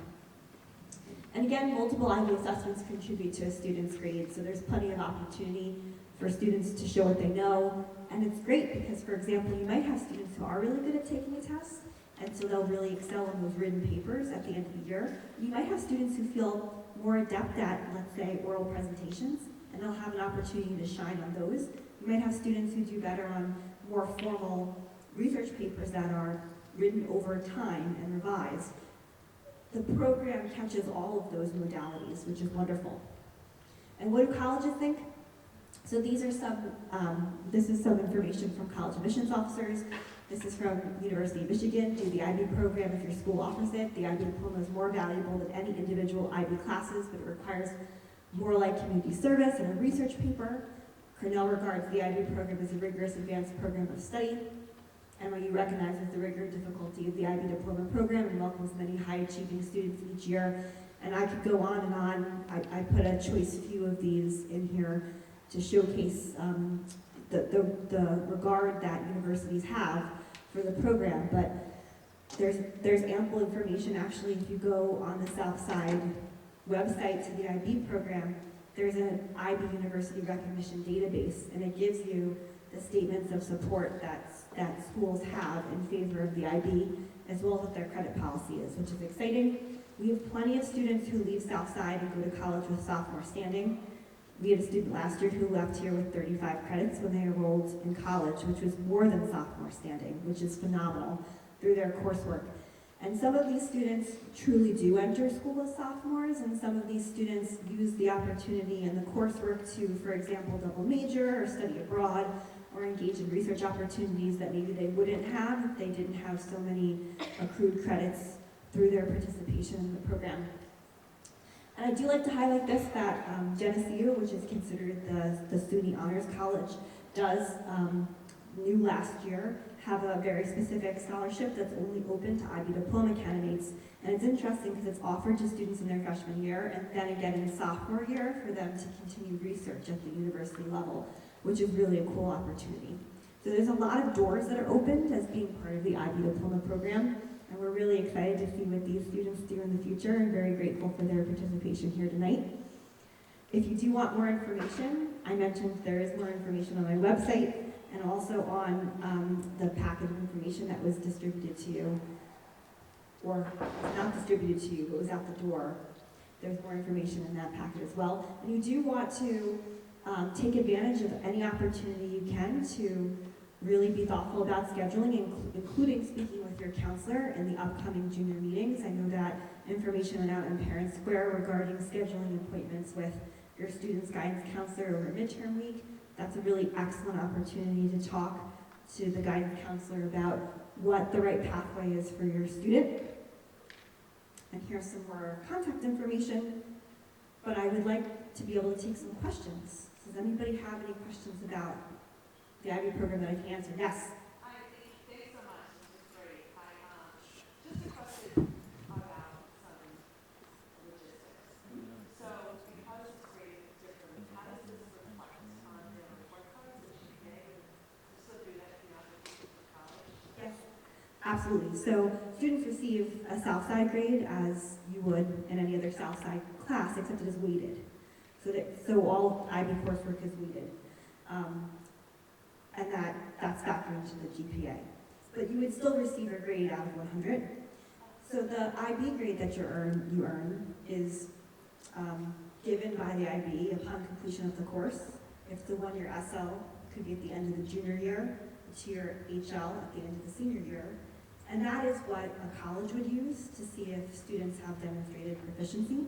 And again, multiple IB assessments contribute to a student's grade, so there's plenty of opportunity for students to show what they know. And it's great because, for example, you might have students who are really good at taking a test, and so they'll really excel in those written papers at the end of the year. You might have students who feel more adept at, let's say, oral presentations, and they'll have an opportunity to shine on those. You might have students who do better on more formal research papers that are written over time and revised. The program catches all of those modalities, which is wonderful. And what do colleges think? So these are this is some information from college admissions officers. This is from University of Michigan. Do the IB program if your school offers it. The IB diploma is more valuable than any individual IB classes, but it requires more like community service and a research paper. Cornell regards the IB program as a rigorous advanced program of study. NYU recognizes the rigor and difficulty of the IB diploma program and welcomes many high-achieving students each year. And I could go on and on. I put a choice few of these in here to showcase the regard that universities have for the program. But there's ample information. Actually, if you go on the Southside website to the IB program, there's an IB University Recognition Database, and it gives you the statements of support that schools have in favor of the IB, as well as what their credit policy is, which is exciting. We have plenty of students who leave Southside and go to college with sophomore standing. We had a student last year who left here with 35 credits when they enrolled in college, which was more than sophomore standing, which is phenomenal, through their coursework. And some of these students truly do enter school as sophomores, and some of these students use the opportunity in the coursework to, for example, double major or study abroad, or engage in research opportunities that maybe they wouldn't have if they didn't have so many accrued credits through their participation in the program. And I do like to highlight this, that Geneseo, which is considered the SUNY Honors College, does, new last year, have a very specific scholarship that's only open to IB diploma candidates. And it's interesting because it's offered to students in their freshman year and then again in sophomore year for them to continue research at the university level, which is really a cool opportunity. So there's a lot of doors that are opened as being part of the IB diploma program. And we're really excited to see what these students do in the future and very grateful for their participation here tonight. If you do want more information, I mentioned there is more information on my website and also on the packet of information that was distributed to you, or not distributed to you, but was out the door. There's more information in that packet as well. And you do want to take advantage of any opportunity you can to really be thoughtful about scheduling, including speaking with your counselor in the upcoming junior meetings. I know that information went out in Parent Square regarding scheduling appointments with your student's guidance counselor over midterm week. That's a really excellent opportunity to talk to the guidance counselor about what the right pathway is for your student. And here's some more contact information, but I would like to be able to take some questions. Does anybody have any questions about the IB program that I can answer? Yes? Hi, thanks so much. This is great. Just a question about some logistics. So, because this grade is different, how does this reflect on their report cards and GPA? Still do that in the application for college? Yes. Absolutely. So students receive a Southside grade as you would in any other Southside class, except it is weighted. So all IB coursework is weighted. And that's factored into the GPA. But you would still receive a grade out of 100. So the IB grade that you earn is given by the IB upon completion of the course. If the one-year SL could be at the end of the junior year, the two-year HL at the end of the senior year. And that is what a college would use to see if students have demonstrated proficiency.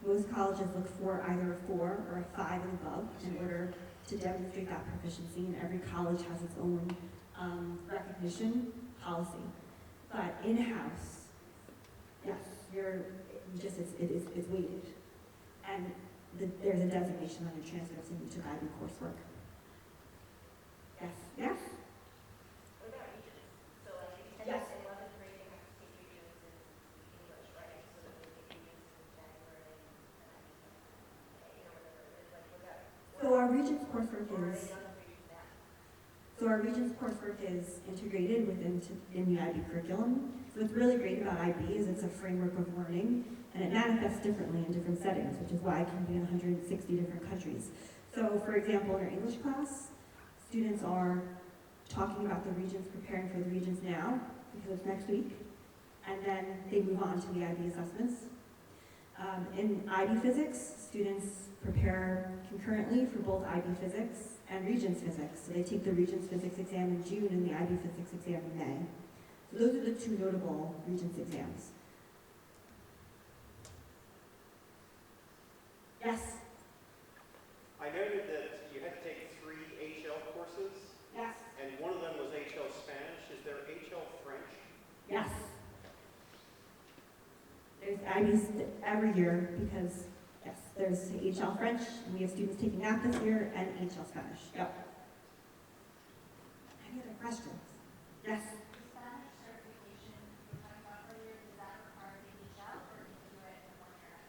Most colleges look for either a 4 or a 5 and above in order to demonstrate that proficiency, and every college has its own recognition policy. But in-house, yes, it's weighted. And there's a designation on your transcripts and you took IB coursework. Yes? Yes? What about regions? So, like, if you Yes. in 11th grade, they have to take regions in English, right? So that they take regions in January and whatever it is. Like, was that? So our Regents coursework Or are is they on the regions now? So our Regents coursework is integrated in the IB curriculum. So what's really great about IB is it's a framework of learning, and it manifests differently in different settings, which is why it can be in 160 different countries. So for example, in our English class, students are talking about the regions, preparing for the regions now, because it's next week, and then they move on to the IB assessments. In IB physics, students prepare concurrently for both IB physics and Regents physics. So they take the Regents physics exam in June and the IB physics exam in May. So those are the two notable Regents exams. Yes? I noted that you had to take 3 HL courses, Yes. and one of them was HL Spanish. Is there HL French? Yes. There's IBs every year because, yes, there's HL French, and we have students taking that this year, and HL Spanish. Yep. Any other questions? Yes? The Spanish certification you were talking about earlier, does that require the HL or can you do it in 1 year?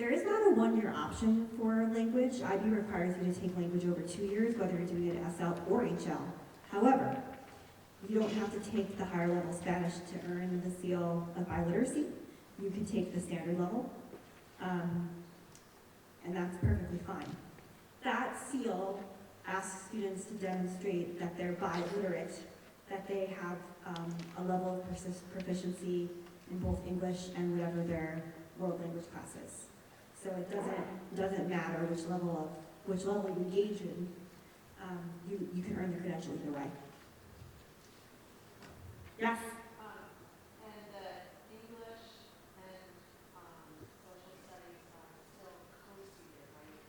There is not a one-year option for language. IB requires you to take language over 2 years, whether you're doing it SL or HL. However, you don't have to take the higher level Spanish to earn the seal of biliteracy. You can take the standard level, and that's perfectly fine. That seal asks students to demonstrate that they're biliterate, that they have a level of proficiency in both English and whatever their world language class is. So it doesn't matter which level you engage in. You can earn the credential either way. Yes? And the English and social studies are still co-seated, right?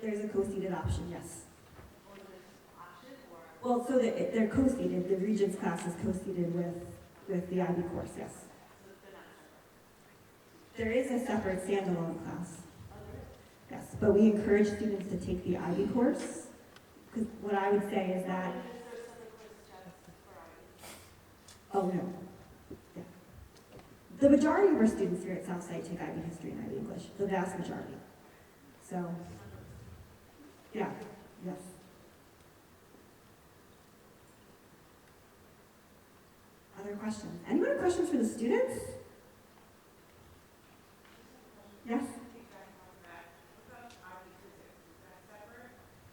There's a co-seated option, yes. Or is it option or? Well, so they're co-seated. The Regents class is co-seated with the IB course, yes. So they're not separate? There is a separate standalone class. Yes, but we encourage students to take the IB course, because what I would say is that, oh no. Yeah. The majority of our students here at Southside take IB history and IB English, the vast majority. So, yeah, yes. Other questions? Anyone have questions for the students? Yes?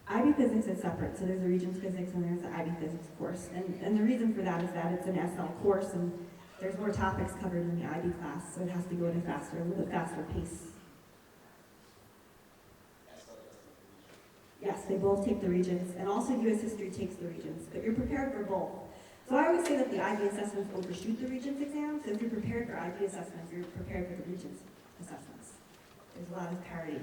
IB physics is separate, so there's a Regents physics and there's the IB physics course. And the reason for that is that it's an SL course and There's more topics covered in the IB class, so it has to go at a little bit faster pace. Yes, they both take the Regents, and also U.S. History takes the Regents, but you're prepared for both. So I always say that the IB assessments overshoot the Regents exam, so if you're prepared for IB assessments, you're prepared for the Regents assessments. There's a lot of parity.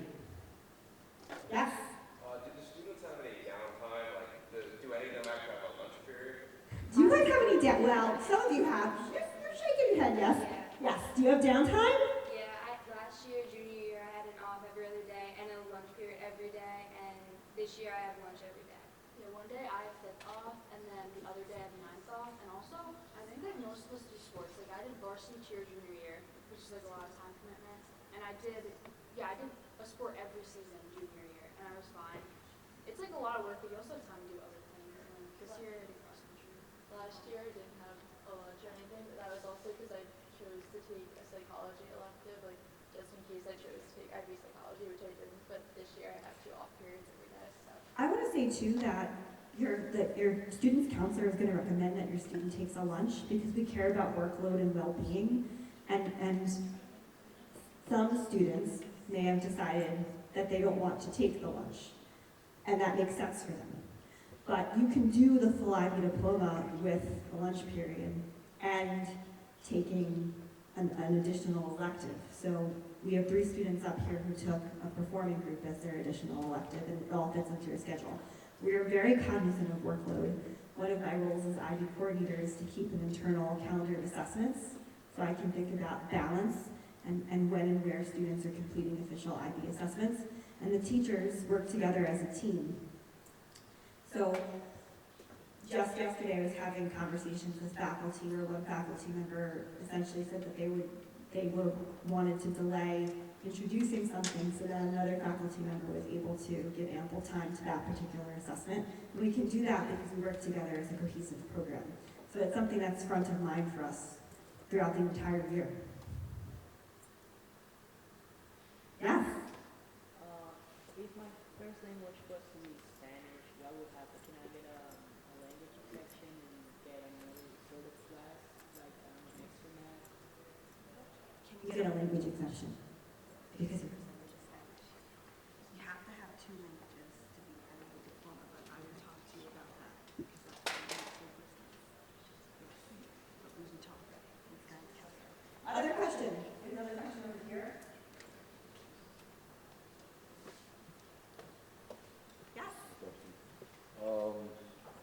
Yes? Do the students have any downtime? Like, do any of them actually have a lunch period? Do you guys have any well, some of you have. You're shaking your head, yes? Yes. Do you have downtime? Yeah, last year, junior year, I had an off every other day and a lunch period every day, and this year I have lunch every day. Yeah, one day I have fifth off, and then the other day I have ninth off, and also, I think that most of us do sports. Like, I did varsity cheer junior year, which is like a lot of time commitment, and I did a sport every season junior year, and I was fine. It's like a lot of work, but you also have time to do other things, and this year I did cross country. Last year I didn't have a lunch or anything, but that was also because I chose to take a psychology elective, like just in case I chose to take IB psychology, which I didn't, but this year I have 2 off periods every day, so. I want to say too that your student's counselor is going to recommend that your student takes a lunch because we care about workload and well-being, and some students may have decided that they don't want to take the lunch, and that makes sense for them. But you can do the full IB diploma with a lunch period and taking an additional elective. So we have 3 students up here who took a performing group as their additional elective, and it all fits into your schedule. We are very cognizant of workload. One of my roles as IB coordinator is to keep an internal calendar of assessments, so I can think about balance and when and where students are completing official IB assessments. And the teachers work together as a team. So just yesterday I was having conversations with faculty where one faculty member essentially said that they wanted to delay introducing something so that another faculty member was able to give ample time to that particular assessment. And we can do that because we work together as a cohesive program. So it's something that's front of mind for us throughout the entire year. Yes? If my first language was to be Spanish, what would happen? Can I get a language section and get another sort of class, like extra math? You get a language exemption because your first language is Spanish. You have to have 2 languages to be part of the diploma, but I will talk to you about that because that's what makes the difference. Yes, but we can talk. These guys count. Other question? Another question over here? Yes?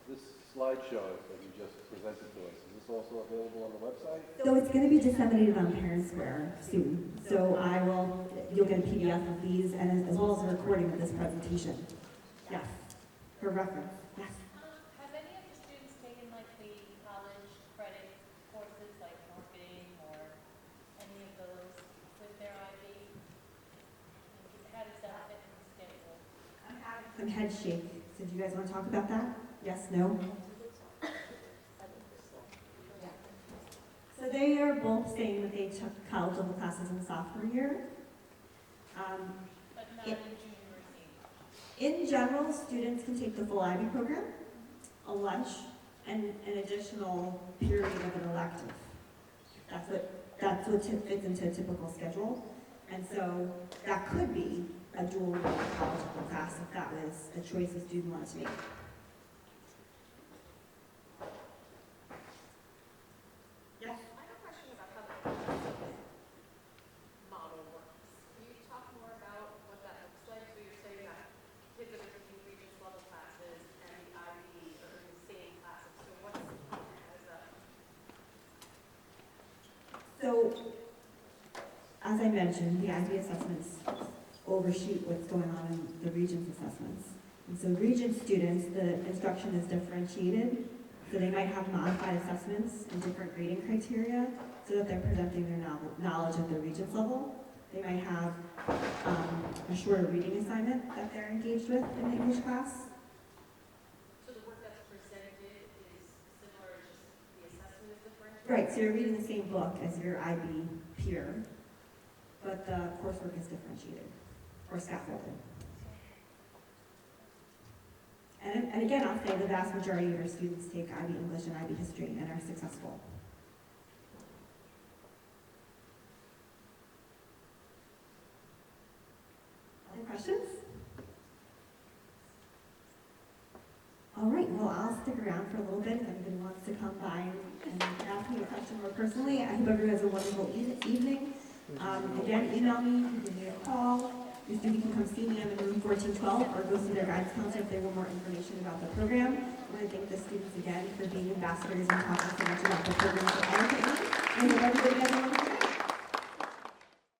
This slideshow that you just presented to us, is this also available on the website? So it's going to be disseminated on Parent Square soon. So you'll get a PDF of these and as well as a recording of this presentation. Yes, for reference. Yes. Have any of the students taken like the college credit courses like marketing or any of those with their IB? And how does that fit in the schedule? I'm having some head shake. So do you guys want to talk about that? Yes, no? So they are both saying that they took college level classes in sophomore year. But not in junior or senior? In general, students can take the full IB program, a lunch, and an additional period of an elective. That's what fits into a typical schedule. And so that could be a dual enrollment college level class if that was a choice a student wanted to make. Yes? I have a question about how the model works. Can you talk more about what that looks like? So you're saying that kids that are taking Regents level classes and the IB are in the same classes. So how does that? So, as I mentioned, the IB assessments overshoot what's going on in the Regents assessments. And so Regents students, the instruction is differentiated, so they might have modified assessments and different grading criteria so that they're presenting their knowledge at the Regents level. They might have a shorter reading assignment that they're engaged with in the English class. So the work that's presented is similar, just the assessment is different? Right, so you're reading the same book as your IB peer, but the coursework is differentiated or scaffolded. And again, I'll say the vast majority of our students take IB English and IB History and are successful. questions? All right, well, I'll stick around for a little bit if anybody wants to come by and ask me a question more personally. I hope everyone has a wonderful evening. Again, email me, you can give me a call. The student can come see me. I'm in room 1412 or go see their guidance counselor if they want more information about the program. I want to thank the students again for being ambassadors and talking so much about the program so eloquently. And I hope everybody